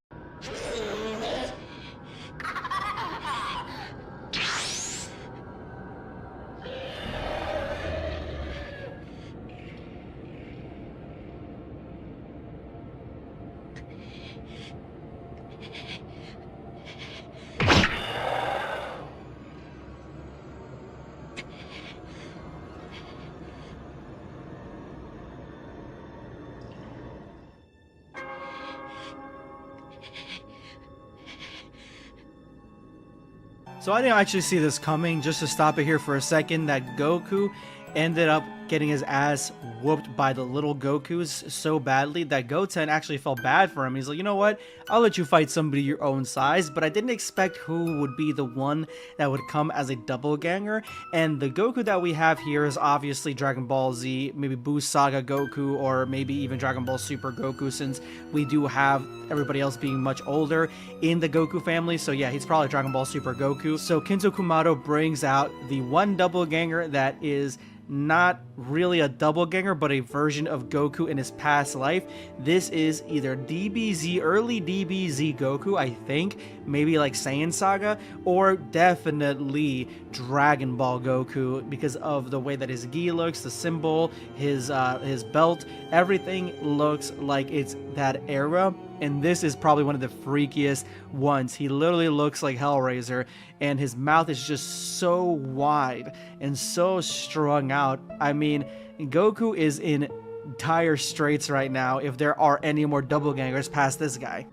So I didn't actually see this coming. Just to stop it here for a second, that Goku ended up getting his ass whooped by the little Gokus so badly that Goten actually felt bad for him. He's like, you know what? I'll let you fight somebody your own size, but I didn't expect who would be the one that would come as a doppelganger. And the Goku that we have here is obviously Dragon Ball Z, maybe Boost Saga Goku, or maybe even Dragon Ball Super Goku, since we do have everybody else being much older in the Goku family. So yeah, he's probably Dragon Ball Super Goku. So Kinzo Kumato brings out the one doppelganger that is not really a doppelganger, but a version of Goku in his past life. This is either DBZ, early DBZ Goku, I think, maybe like Saiyan Saga, or definitely Dragon Ball Goku, because of the way that his gi looks, the symbol, his belt, everything looks like it's that era. And this is probably one of the freakiest ones. He literally looks like Hellraiser, and his mouth is just so wide and so strung out. I mean, Goku is in dire straits right now if there are any more doppelgangers past this guy.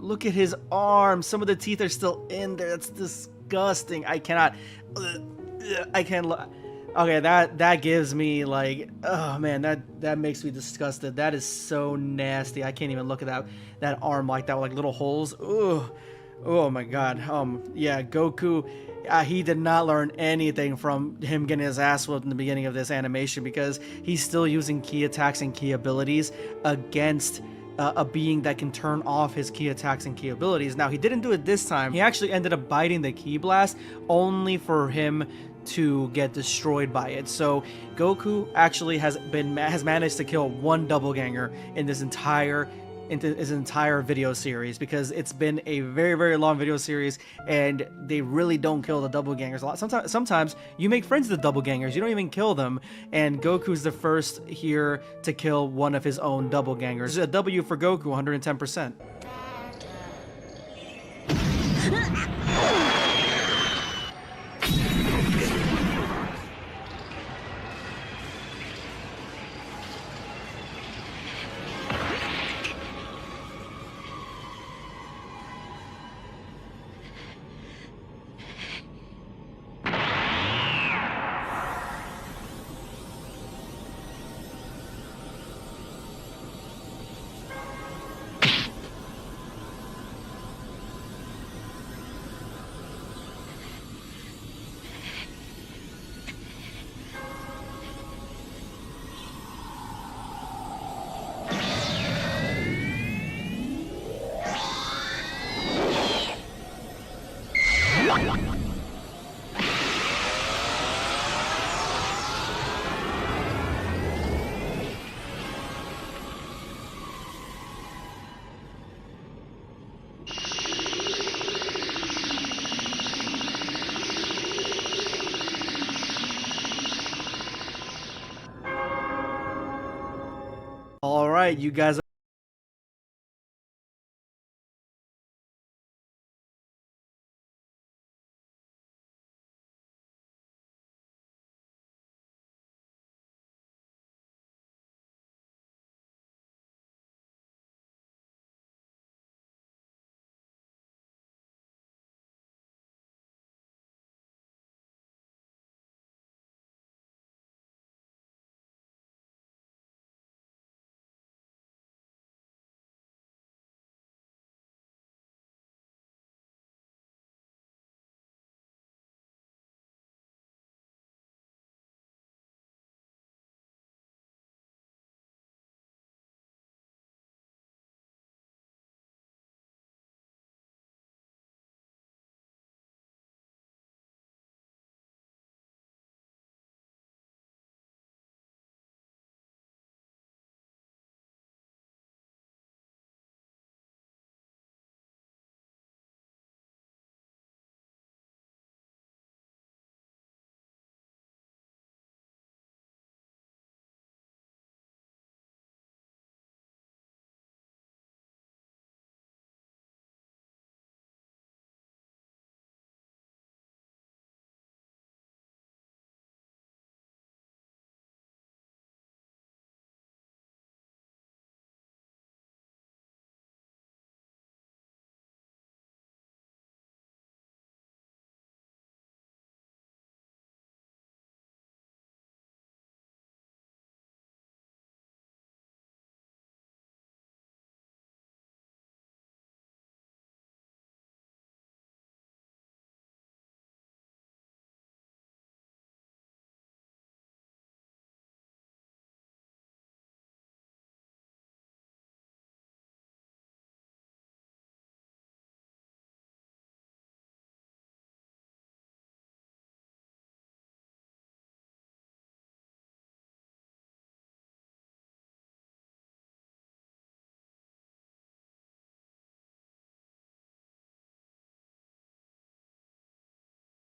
Look at his arms. Some of the teeth are still in there. That's disgusting. I cannot. I can't look. Okay, that gives me like, oh man, that makes me disgusted. That is so nasty. I can't even look at that arm like that with like little holes. Ugh. Oh my god. Yeah, Goku. He did not learn anything from him getting his ass whooped in the beginning of this animation, because he's still using ki attacks and ki abilities against a being that can turn off his ki attacks and ki abilities. Now, he didn't do it this time. He actually ended up biting the ki blast only for him to get destroyed by it. So Goku actually has managed to kill one doppelganger in this entire video series, because it's been a very, very long video series and they really don't kill the doppelgangers a lot. Sometimes you make friends with the doppelgangers, you don't even kill them, and Goku's the first here to kill one of his own doppelgangers. It's a W for Goku, 110%. All right, you guys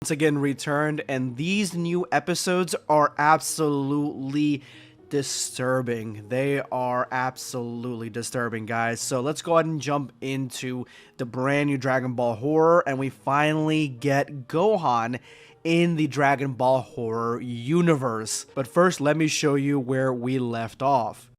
once again returned, and these new episodes are absolutely disturbing. They are absolutely disturbing, guys. So let's go ahead and jump into the brand new Dragon Ball horror, and we finally get Gohan in the Dragon Ball horror universe. But first, let me show you where we left off.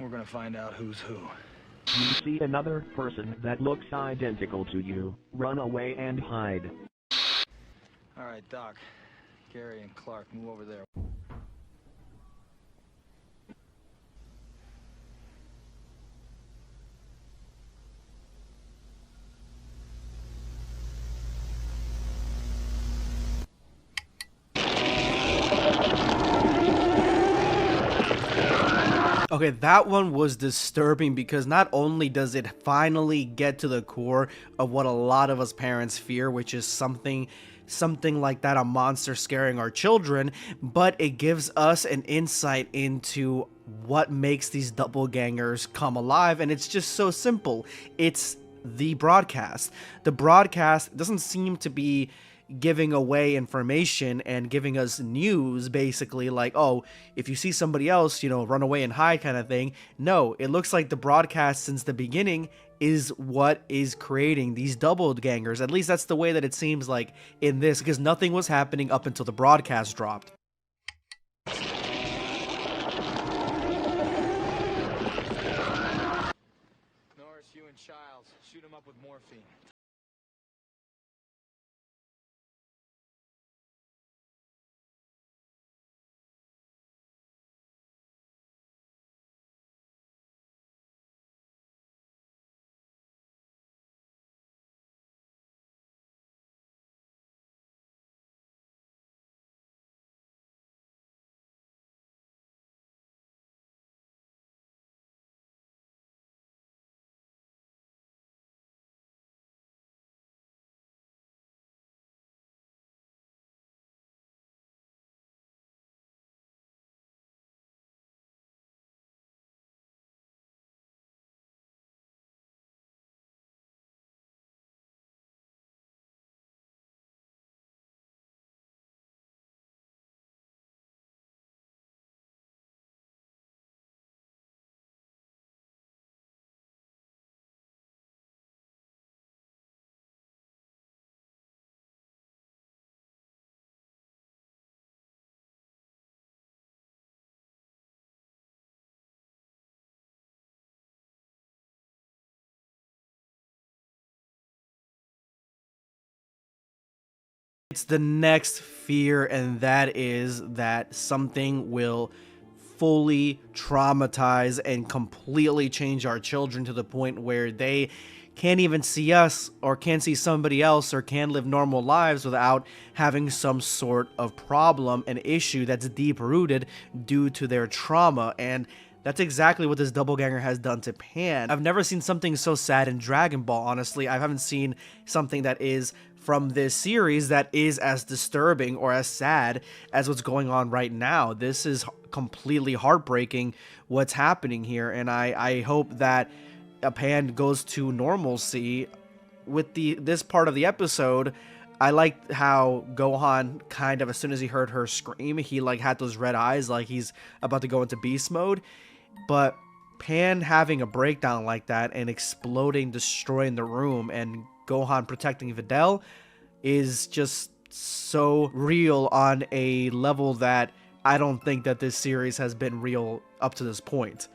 We're gonna find out who's who. You see another person that looks identical to you. Run away and hide. Alright, Doc. Gary and Clark, move over there. Okay, that one was disturbing because not only does it finally get to the core of what a lot of us parents fear, which is something like that, a monster scaring our children, but it gives us an insight into what makes these doppelgangers come alive, and it's just so simple. It's the broadcast. The broadcast doesn't seem to be giving away information and giving us news, basically like, oh, if you see somebody else, you know, run away and hide kind of thing. No, it looks like the broadcast since the beginning is what is creating these doppelgangers. At least that's the way that it seems like in this, because nothing was happening up until the broadcast dropped. Norris, you and Childs, shoot him up with morphine. It's the next fear, and that is that something will fully traumatize and completely change our children to the point where they can't even see us or can't see somebody else or can live normal lives without having some sort of problem and issue that's deep rooted due to their trauma. And that's exactly what this doppelganger has done to Pan. I've never seen something so sad in Dragon Ball, honestly. I haven't seen something that is from this series that is as disturbing or as sad as what's going on right now. This is completely heartbreaking what's happening here, and I hope that Pan goes to normalcy. With this part of the episode, I liked how Gohan kind of, as soon as he heard her scream, he like had those red eyes like he's about to go into beast mode. But Pan having a breakdown like that and exploding, destroying the room, and Gohan protecting Videl is just so real on a level that I don't think that this series has been real up to this point.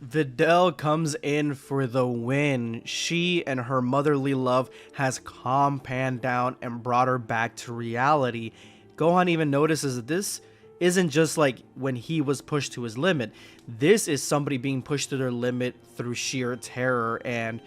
Videl comes in for the win. She and her motherly love has calmed Pan down and brought her back to reality. Gohan even notices that this isn't just like when he was pushed to his limit. This is somebody being pushed to their limit through sheer terror and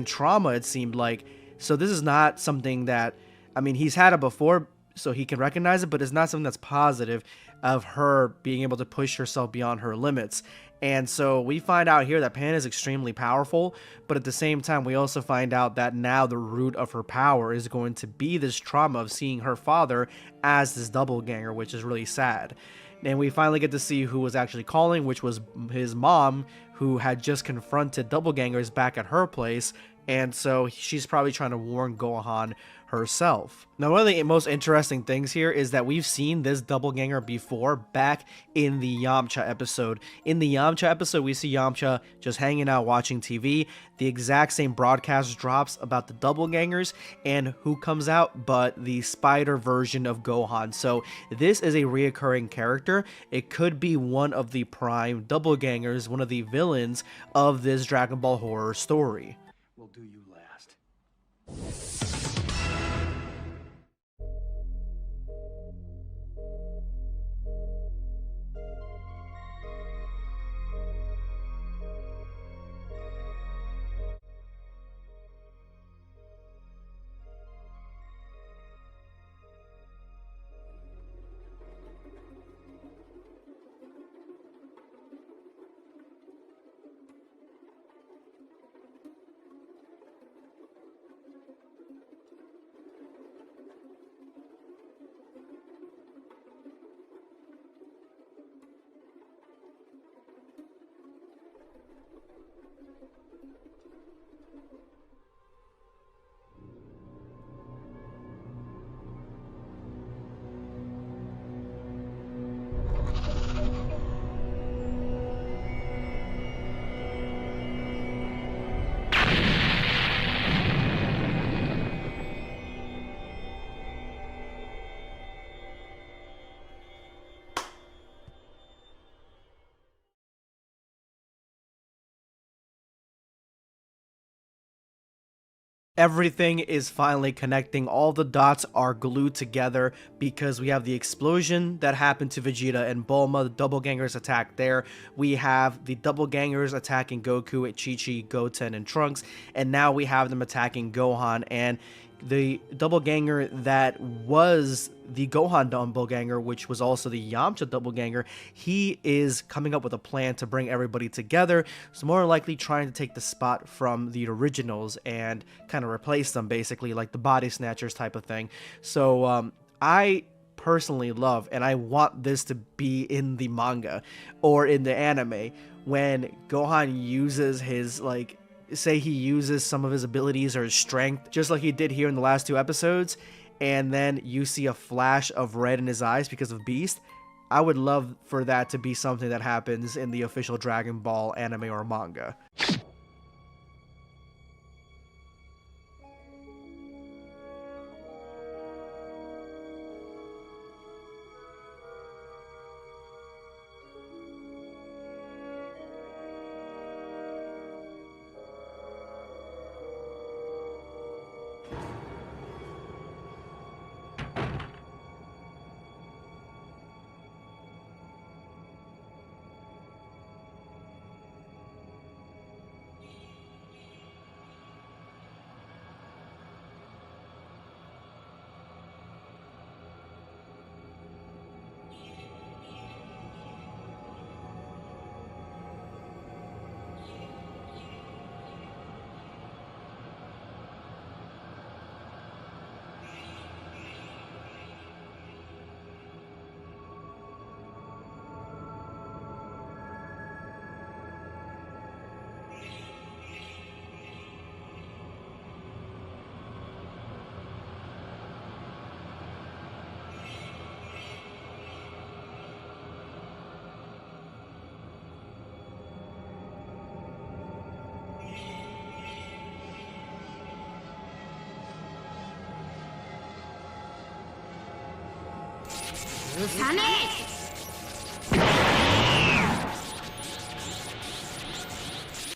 trauma, it seemed like. So this is not something that, I mean, he's had it before, so he can recognize it, but it's not something that's positive of her being able to push herself beyond her limits. And so we find out here that Pan is extremely powerful, but at the same time, we also find out that now the root of her power is going to be this trauma of seeing her father as this doppelganger, which is really sad. And we finally get to see who was actually calling, which was his mom, who had just confronted doppelgangers back at her place. And so she's probably trying to warn Gohan herself. Now, one of the most interesting things here is that we've seen this doppelganger before back in the Yamcha episode. In the Yamcha episode, we see Yamcha just hanging out watching TV. The exact same broadcast drops about the doppelgangers, and who comes out but the spider version of Gohan. So this is a reoccurring character. It could be one of the prime doppelgangers, one of the villains of this Dragon Ball horror story. We'll do you last. Everything is finally connecting. All the dots are glued together because we have the explosion that happened to Vegeta and Bulma, the doppelgangers attack there. We have the doppelgangers attacking Goku, Chi-Chi, Goten, and Trunks. And now we have them attacking Gohan, and the doppelganger that was the Gohan doppelganger, which was also the Yamcha doppelganger, he is coming up with a plan to bring everybody together. So more likely trying to take the spot from the originals and kind of replace them, basically like the body snatchers type of thing. So I personally love, and I want this to be in the manga or in the anime, when Gohan uses his, like, say he uses some of his abilities or his strength, just like he did here in the last 2 episodes, and then you see a flash of red in his eyes because of Beast. I would love for that to be something that happens in the official Dragon Ball anime or manga.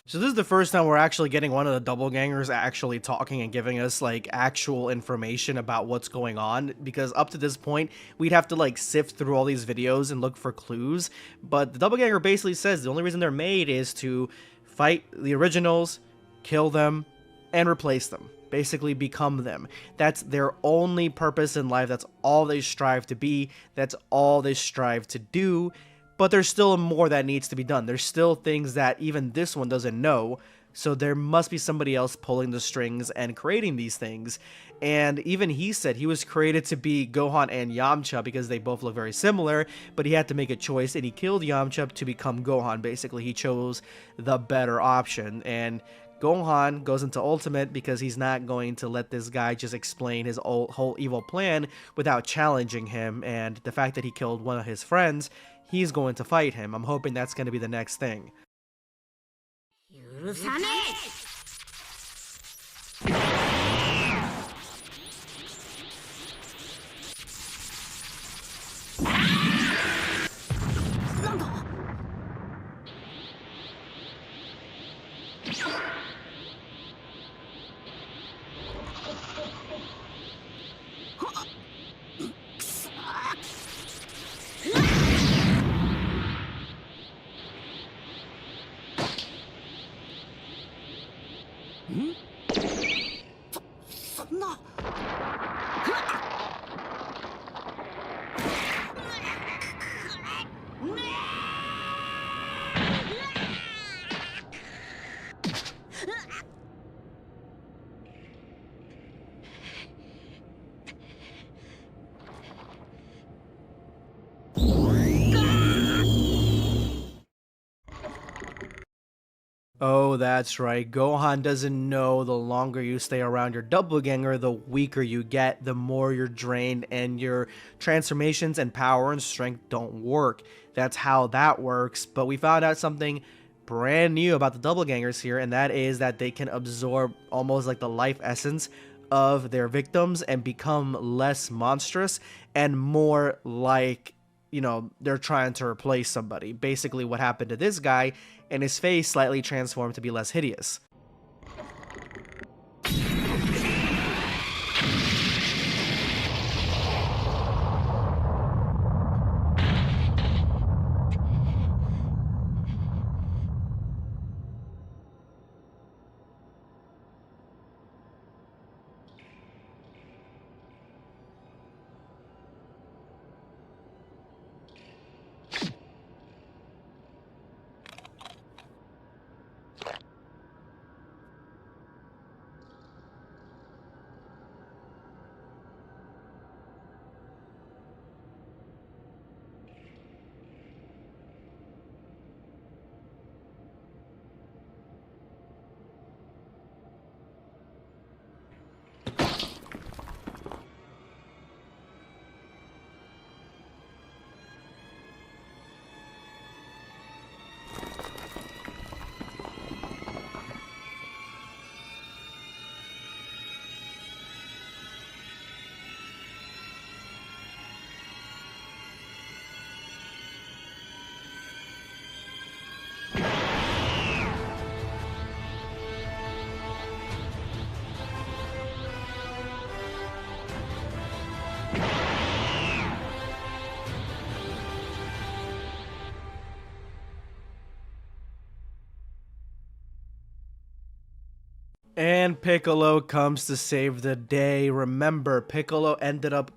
So this is the first time we're actually getting one of the doppelgangers actually talking and giving us like actual information about what's going on, because up to this point we'd have to like sift through all these videos and look for clues, but the doppelganger basically says the only reason they're made is to fight the originals, kill them, and replace them. Basically become them. That's their only purpose in life. That's all they strive to be. That's all they strive to do. But there's still more that needs to be done. There's still things that even this one doesn't know. So there must be somebody else pulling the strings and creating these things. And even he said he was created to be Gohan and Yamcha because they both look very similar, but he had to make a choice and he killed Yamcha to become Gohan. Basically, he chose the better option. And Gohan goes into Ultimate because he's not going to let this guy just explain his whole evil plan without challenging him, and the fact that he killed one of his friends, he's going to fight him. I'm hoping that's going to be the next thing. Oh, that's right. Gohan doesn't know the longer you stay around your doppelganger, the weaker you get, the more you're drained, and your transformations and power and strength don't work. That's how that works. But we found out something brand new about the doppelgangers here, and that is that they can absorb almost like the life essence of their victims and become less monstrous and more like, you know, they're trying to replace somebody. Basically what happened to this guy, and his face slightly transformed to be less hideous. And Piccolo comes to save the day. Remember, Piccolo ended up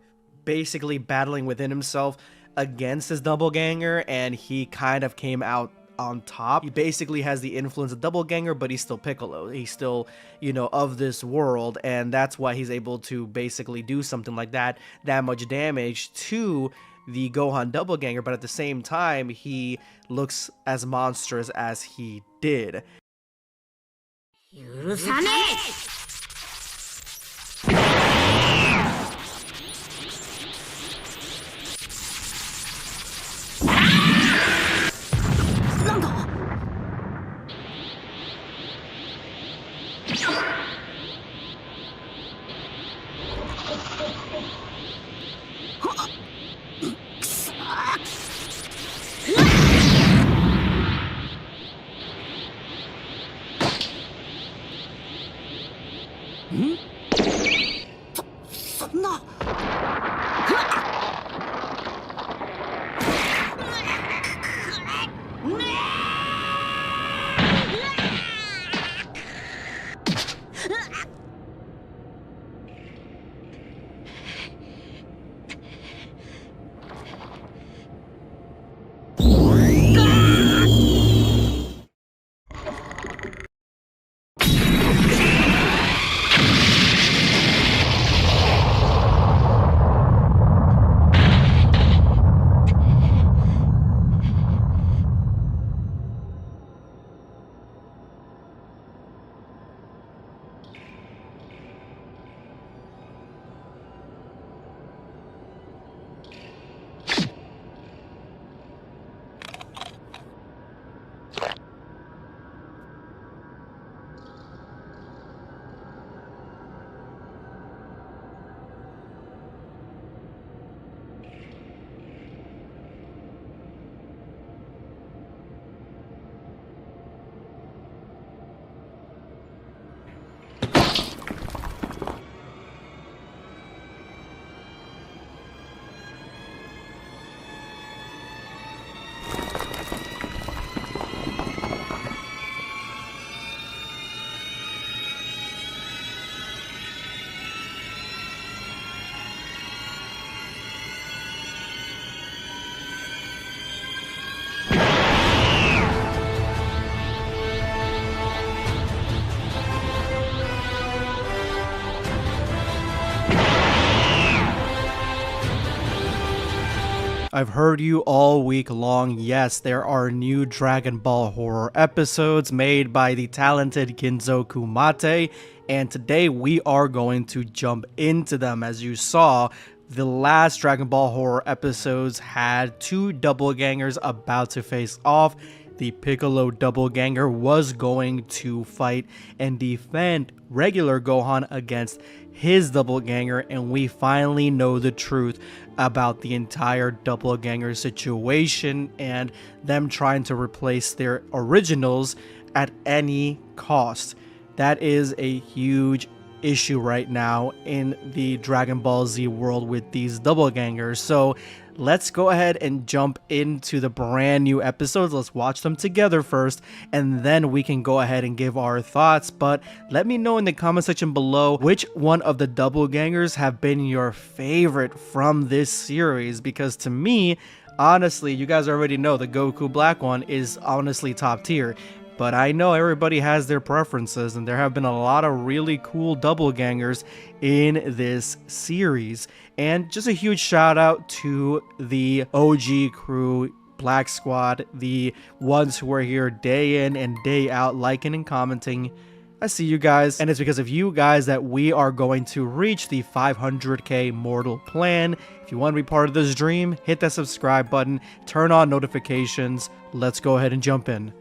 basically battling within himself against his doppelganger, and he kind of came out on top. He basically has the influence of doppelganger, but he's still Piccolo. He's still, you know, of this world, and that's why he's able to basically do something like that much damage to the Gohan doppelganger, but at the same time, he looks as monstrous as he did. 許さねえなんだくそそんなI've heard you all week long. Yes, there are new Dragon Ball horror episodes made by the talented Ginzo Kumate, and today we are going to jump into them. As you saw, the last Dragon Ball horror episodes had two doppelgangers about to face off. The Piccolo doppelganger was going to fight and defend regular Gohan against his doppelganger, and we finally know the truth about the entire doppelganger situation and them trying to replace their originals at any cost. That is a huge issue right now in the Dragon Ball Z world with these doppelgangers. So let's go ahead and jump into the brand new episodes. Let's watch them together first, and then we can go ahead and give our thoughts. But let me know in the comment section below which one of the doppelgangers have been your favorite from this series, because to me, honestly, you guys already know the Goku Black one is honestly top tier. But I know everybody has their preferences, and there have been a lot of really cool doppelgangers in this series. And just a huge shout out to the OG crew, Black Squad, the ones who are here day in and day out, liking and commenting. I see you guys, and it's because of you guys that we are going to reach the 500k mortal plan. If you want to be part of this dream, hit that subscribe button, turn on notifications. Let's go ahead and jump in.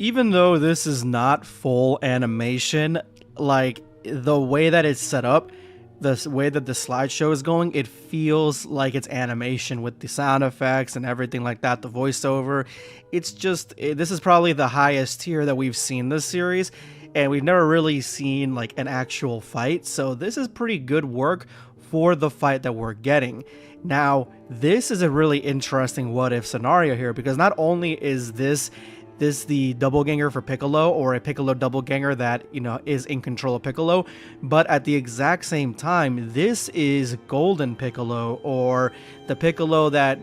Even though this is not full animation, like the way that it's set up, the way that the slideshow is going, it feels like it's animation with the sound effects and everything like that, the voiceover. It's just, this is probably the highest tier that we've seen this series, and we've never really seen like an actual fight, so this is pretty good work for the fight that we're getting. Now, this is a really interesting what if scenario here, because not only is this the doppelganger for Piccolo, or a Piccolo doppelganger that, you know, is in control of Piccolo, but at the exact same time, this is Golden Piccolo, or the Piccolo that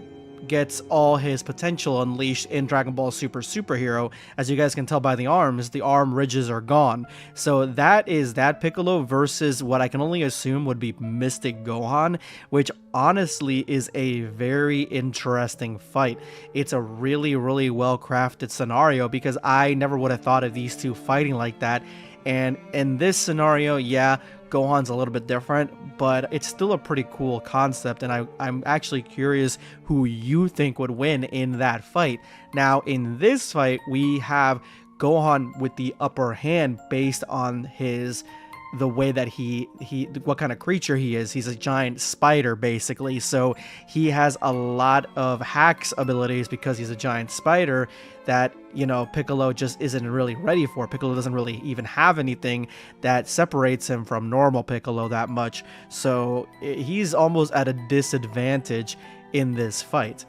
gets all his potential unleashed in Dragon Ball Super Superhero. As you guys can tell by the arms, the arm ridges are gone. So that is that Piccolo versus what I can only assume would be Mystic Gohan, which honestly is a very interesting fight. It's a really well crafted scenario, because I never would have thought of these two fighting like that. And in this scenario, yeah, Gohan's a little bit different, but it's still a pretty cool concept, and I'm actually curious who you think would win in that fight. Now, in this fight, we have Gohan with the upper hand based on the way that what kind of creature he is. He's a giant spider, basically, so he has a lot of hacks abilities because he's a giant spider that, you know, Piccolo just isn't really ready for. Piccolo doesn't really even have anything that separates him from normal Piccolo that much, so he's almost at a disadvantage in this fight.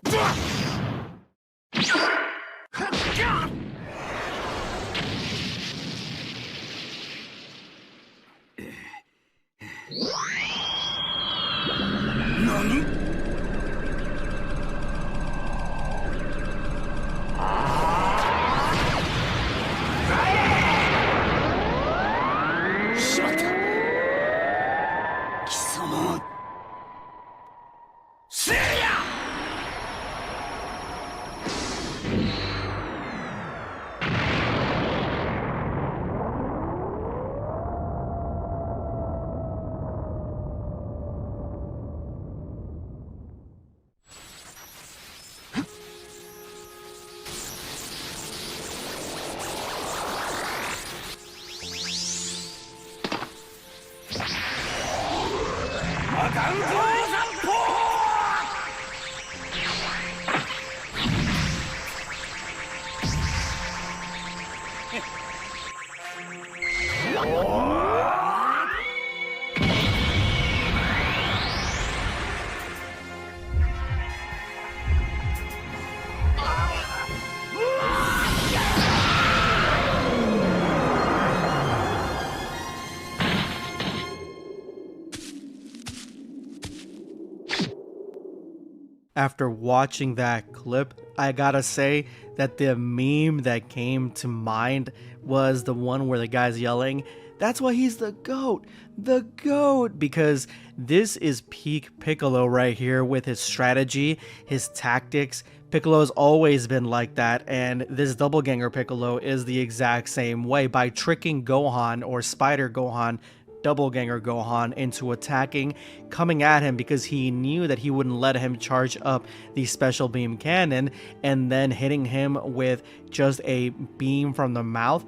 After watching that clip, I gotta say that the meme that came to mind was the one where the guy's yelling, "That's why he's the GOAT! The GOAT!" Because this is peak Piccolo right here with his strategy, his tactics. Piccolo's always been like that, and this doppelganger Piccolo is the exact same way by tricking Gohan, or Spider Gohan, doppelganger Gohan, into attacking, coming at him because he knew that he wouldn't let him charge up the special beam cannon, and then hitting him with just a beam from the mouth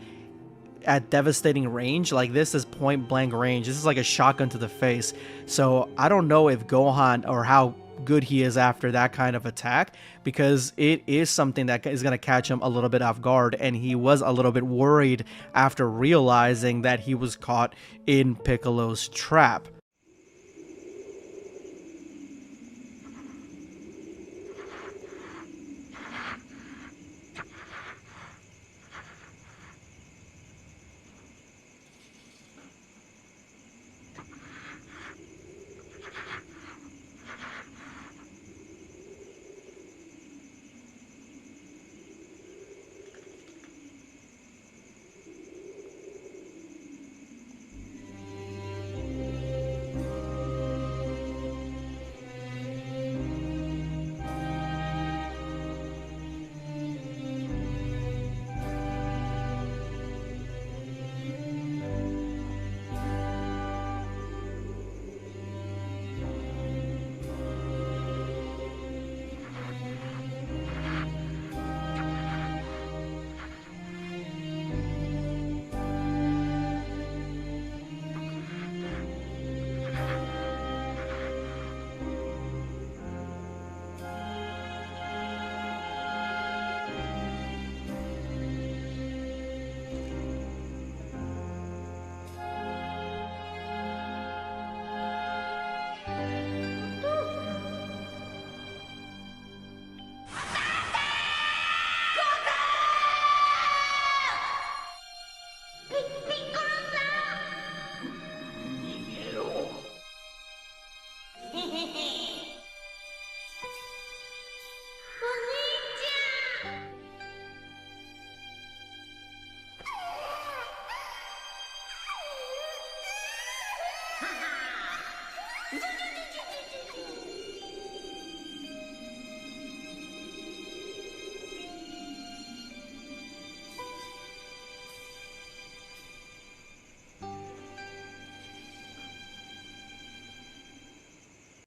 at devastating range. Like, this is point blank range. This is like a shotgun to the face. So I don't know if Gohan, or how good he is after that kind of attack, because it is something that is going to catch him a little bit off guard, and he was a little bit worried after realizing that he was caught in Piccolo's trap.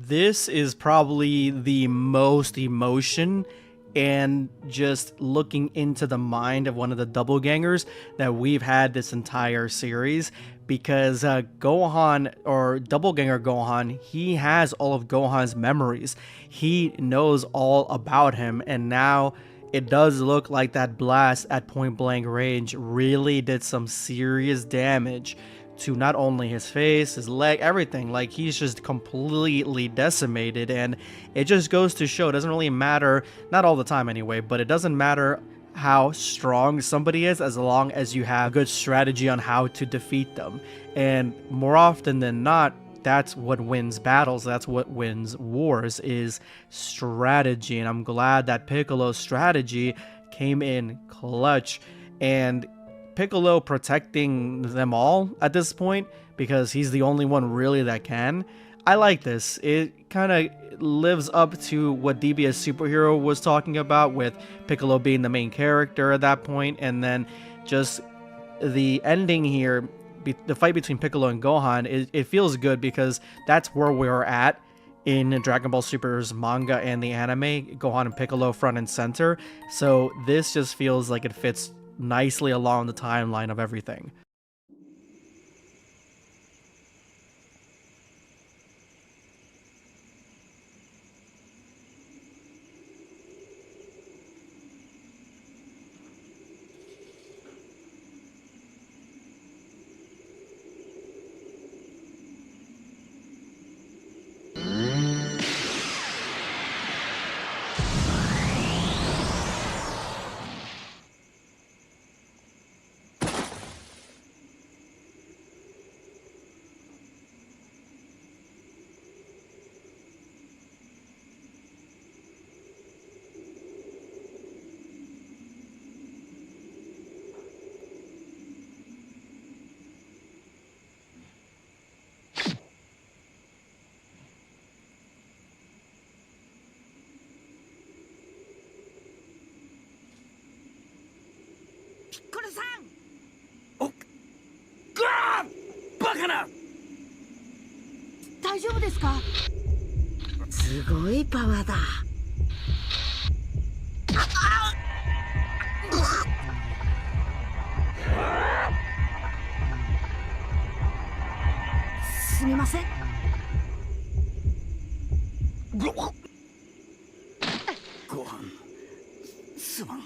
This is probably the most emotion and just looking into the mind of one of the doppelgangers that we've had this entire series, because Gohan, or doppelganger Gohan, he has all of Gohan's memories. He knows all about him, and now it does look like that blast at point blank range really did some serious damage to not only his face, his leg, everything. Like, he's just completely decimated, and it just goes to show, it doesn't really matter, not all the time anyway, but it doesn't matter how strong somebody is as long as you have a good strategy on how to defeat them. And more often than not, that's what wins battles, that's what wins wars, is strategy. And I'm glad that Piccolo's strategy came in clutch, and Piccolo protecting them all at this point because he's the only one really that can. I like this. It kind of lives up to what DBS Superhero was talking about, with Piccolo being the main character at that point, and then just the ending here, the fight between Piccolo and Gohan, it feels good because that's where we're at in Dragon Ball Super's manga and the anime. Gohan and Piccolo front and center. So this just feels like it fits nicely along the timeline of everything. Piccolo-san! Oh! Gah! バカな! 大丈夫ですか？すごいパワーだ。すみません。ご飯すまん。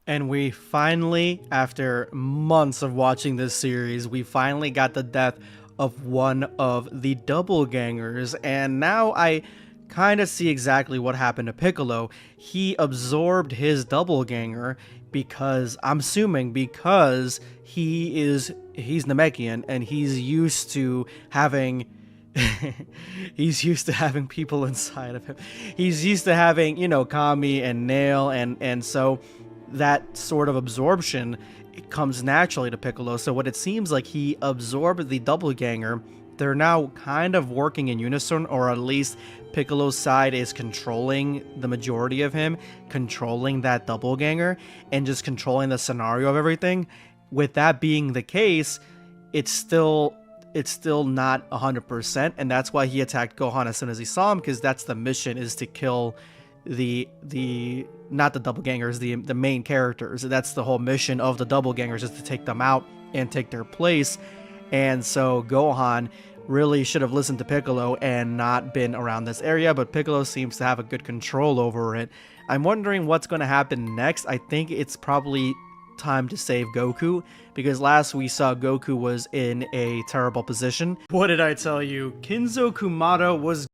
And we finally, after months of watching this series, we finally got the death of one of the doppelgangers. And now I kind of see exactly what happened to Piccolo. He absorbed his doppelganger because, I'm assuming, because he's Namekian and he's used to having he's used to having people inside of him. He's used to having, Kami and Nail, and so that sort of absorption, it comes naturally to Piccolo. So what it seems like, he absorbed the doppelganger. They're now kind of working in unison, or at least Piccolo's side is controlling the majority of him, controlling that doppelganger, and just controlling the scenario of everything. With that being the case, it's still not 100%, and that's why he attacked Gohan as soon as he saw him, because that's the mission, is to kill the not the doppelgangers, the main characters. That's the whole mission of the doppelgangers, is to take them out and take their place. And so Gohan really should have listened to Piccolo and not been around this area, but Piccolo seems to have a good control over it. I'm wondering what's going to happen next. I think it's probably time to save Goku, because last we saw Goku was in a terrible position. What did I tell you? Kinzo Kumada was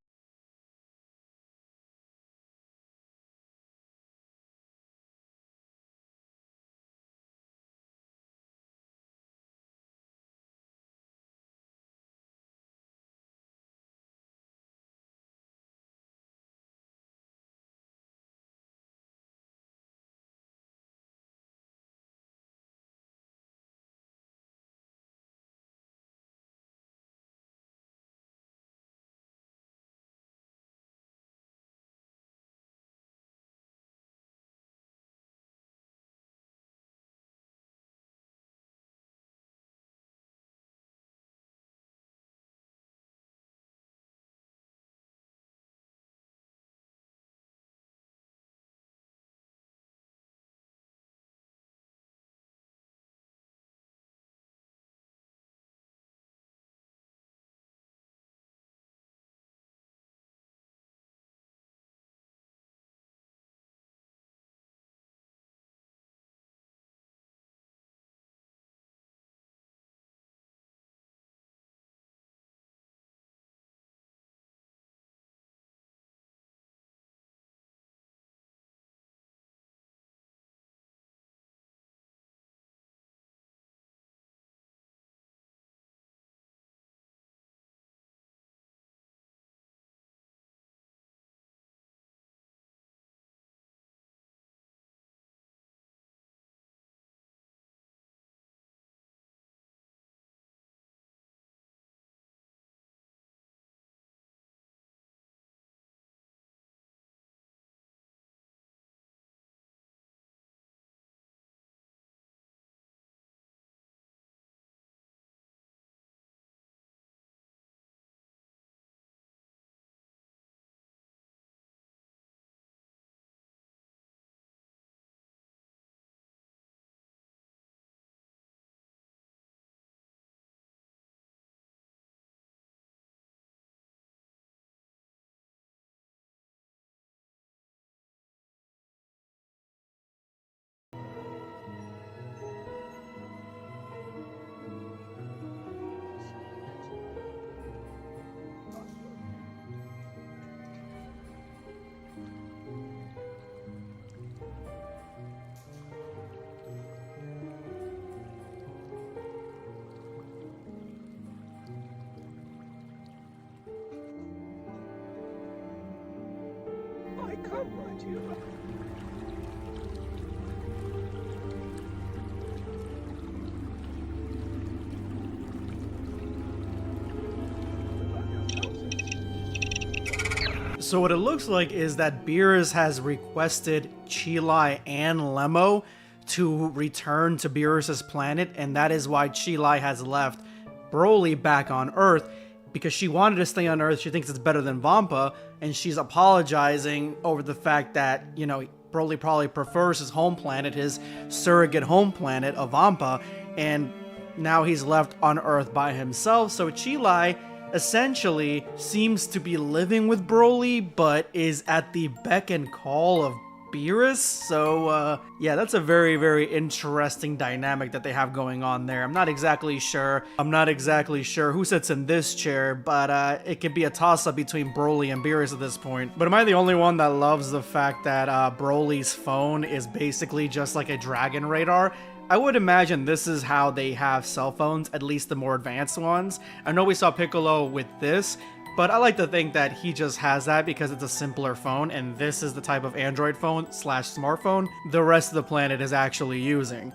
So what it looks like is that Beerus has requested Chilai and Lemo to return to Beerus's planet, and that is why Chilai has left Broly back on Earth, because she wanted to stay on Earth. She thinks it's better than Vampa, and she's apologizing over the fact that, you know, Broly probably prefers his home planet, his surrogate home planet of Vampa, and now he's left on Earth by himself. So Chilai essentially seems to be living with Broly, but is at the beck and call of Beerus. So yeah, that's a very, very interesting dynamic that they have going on there. I'm not exactly sure who sits in this chair, but it could be a toss-up between Broly and Beerus at this point. But am I the only one that loves the fact that Broly's phone is basically just like a dragon radar? I would imagine this is how they have cell phones, at least the more advanced ones. I know we saw Piccolo with this, but I like to think that he just has that because it's a simpler phone, and this is the type of Android phone / smartphone the rest of the planet is actually using.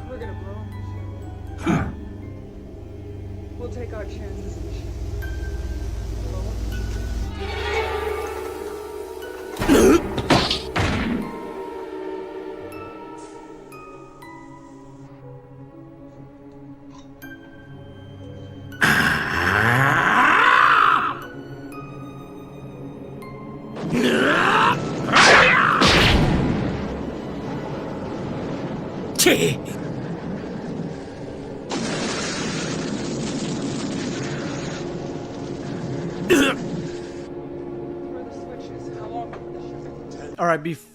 We're gonna blow. We'll take our chances. All right, before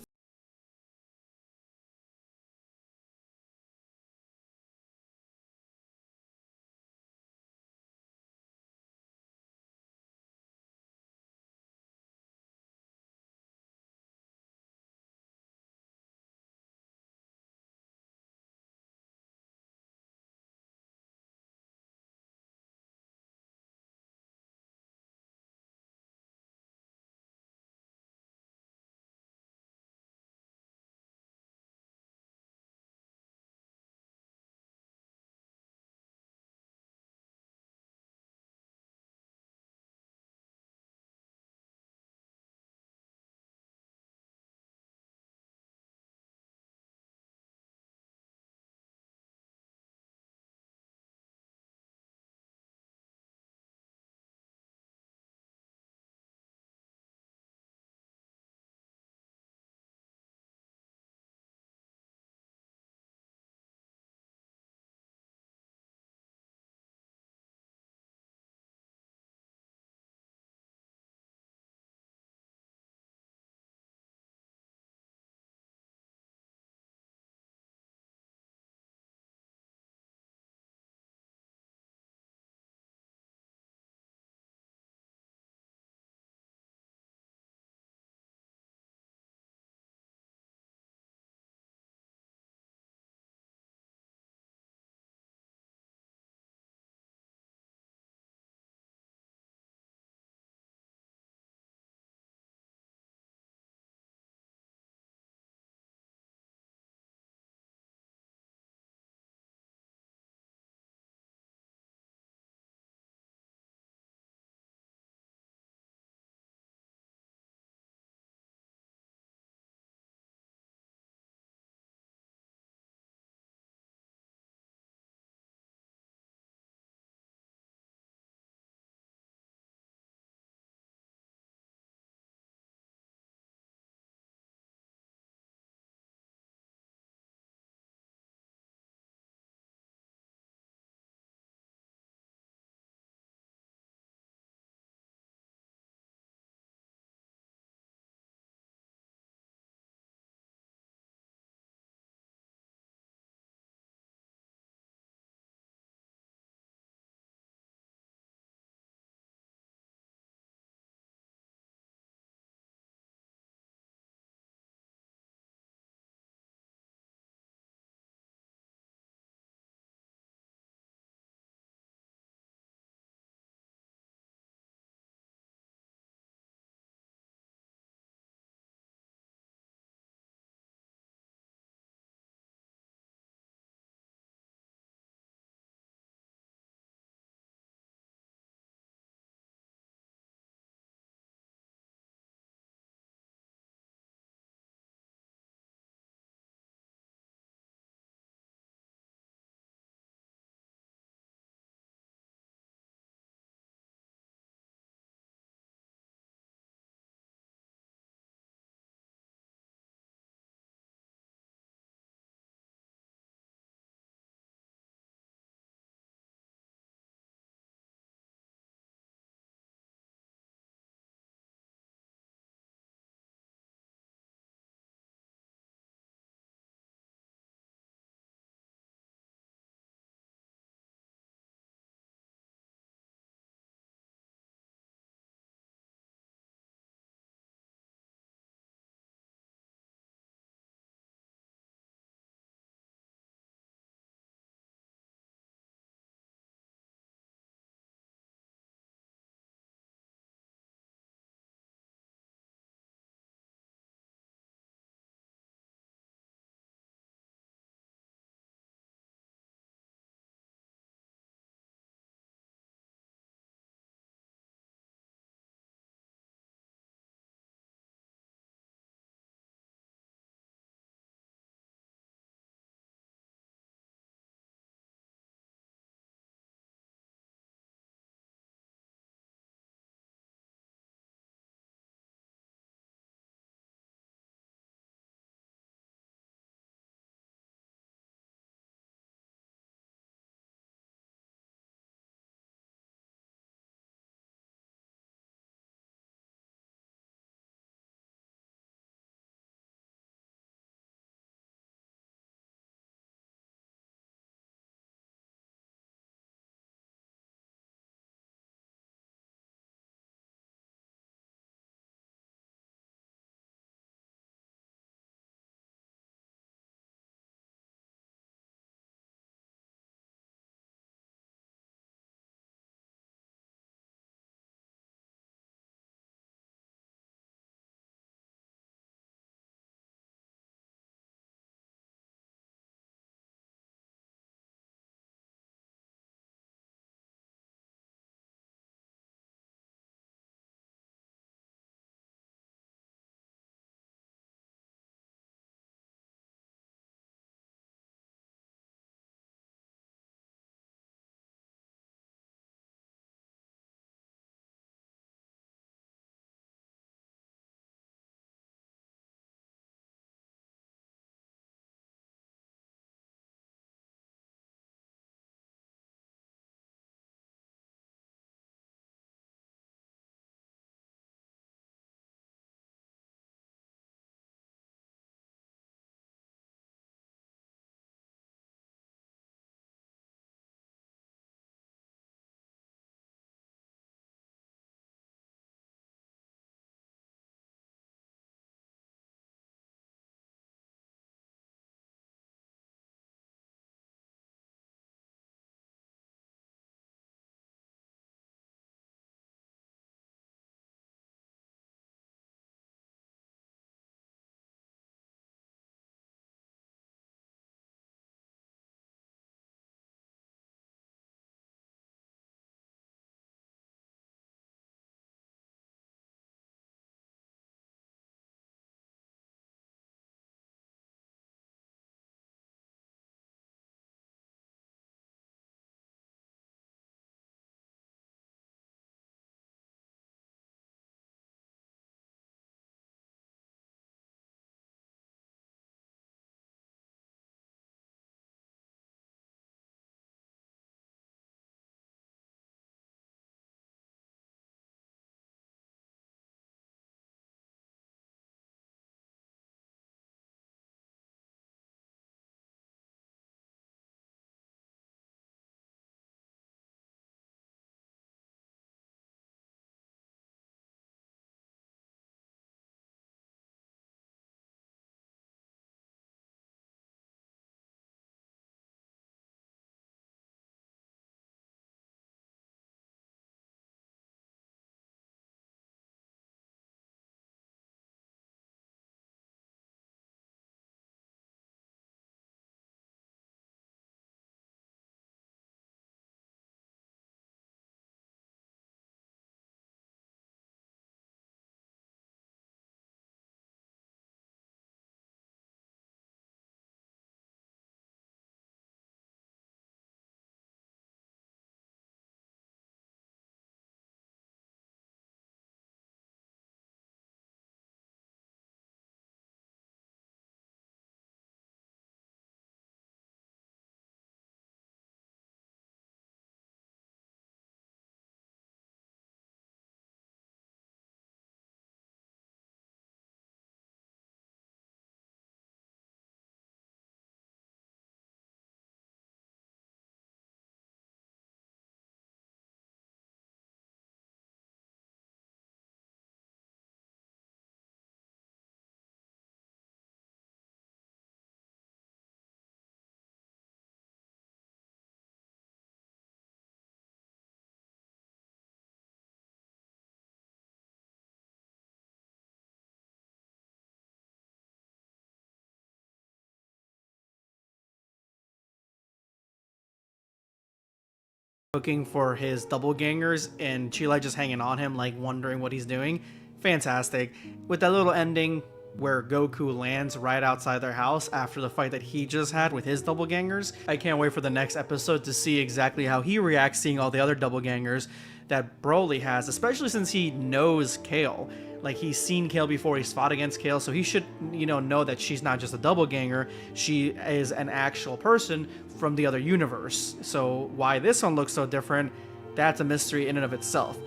looking for his doppelgangers and Chile just hanging on him, like wondering what he's doing. Fantastic. With that little ending where Goku lands right outside their house after the fight that he just had with his doppelgangers. I can't wait for the next episode to see exactly how he reacts seeing all the other doppelgangers that Broly has, especially since he knows Kale. Like, he's seen Kale before, he's fought against Kale, so he should, know that she's not just a doppelganger, she is an actual person from the other universe. So why this one looks so different, that's a mystery in and of itself.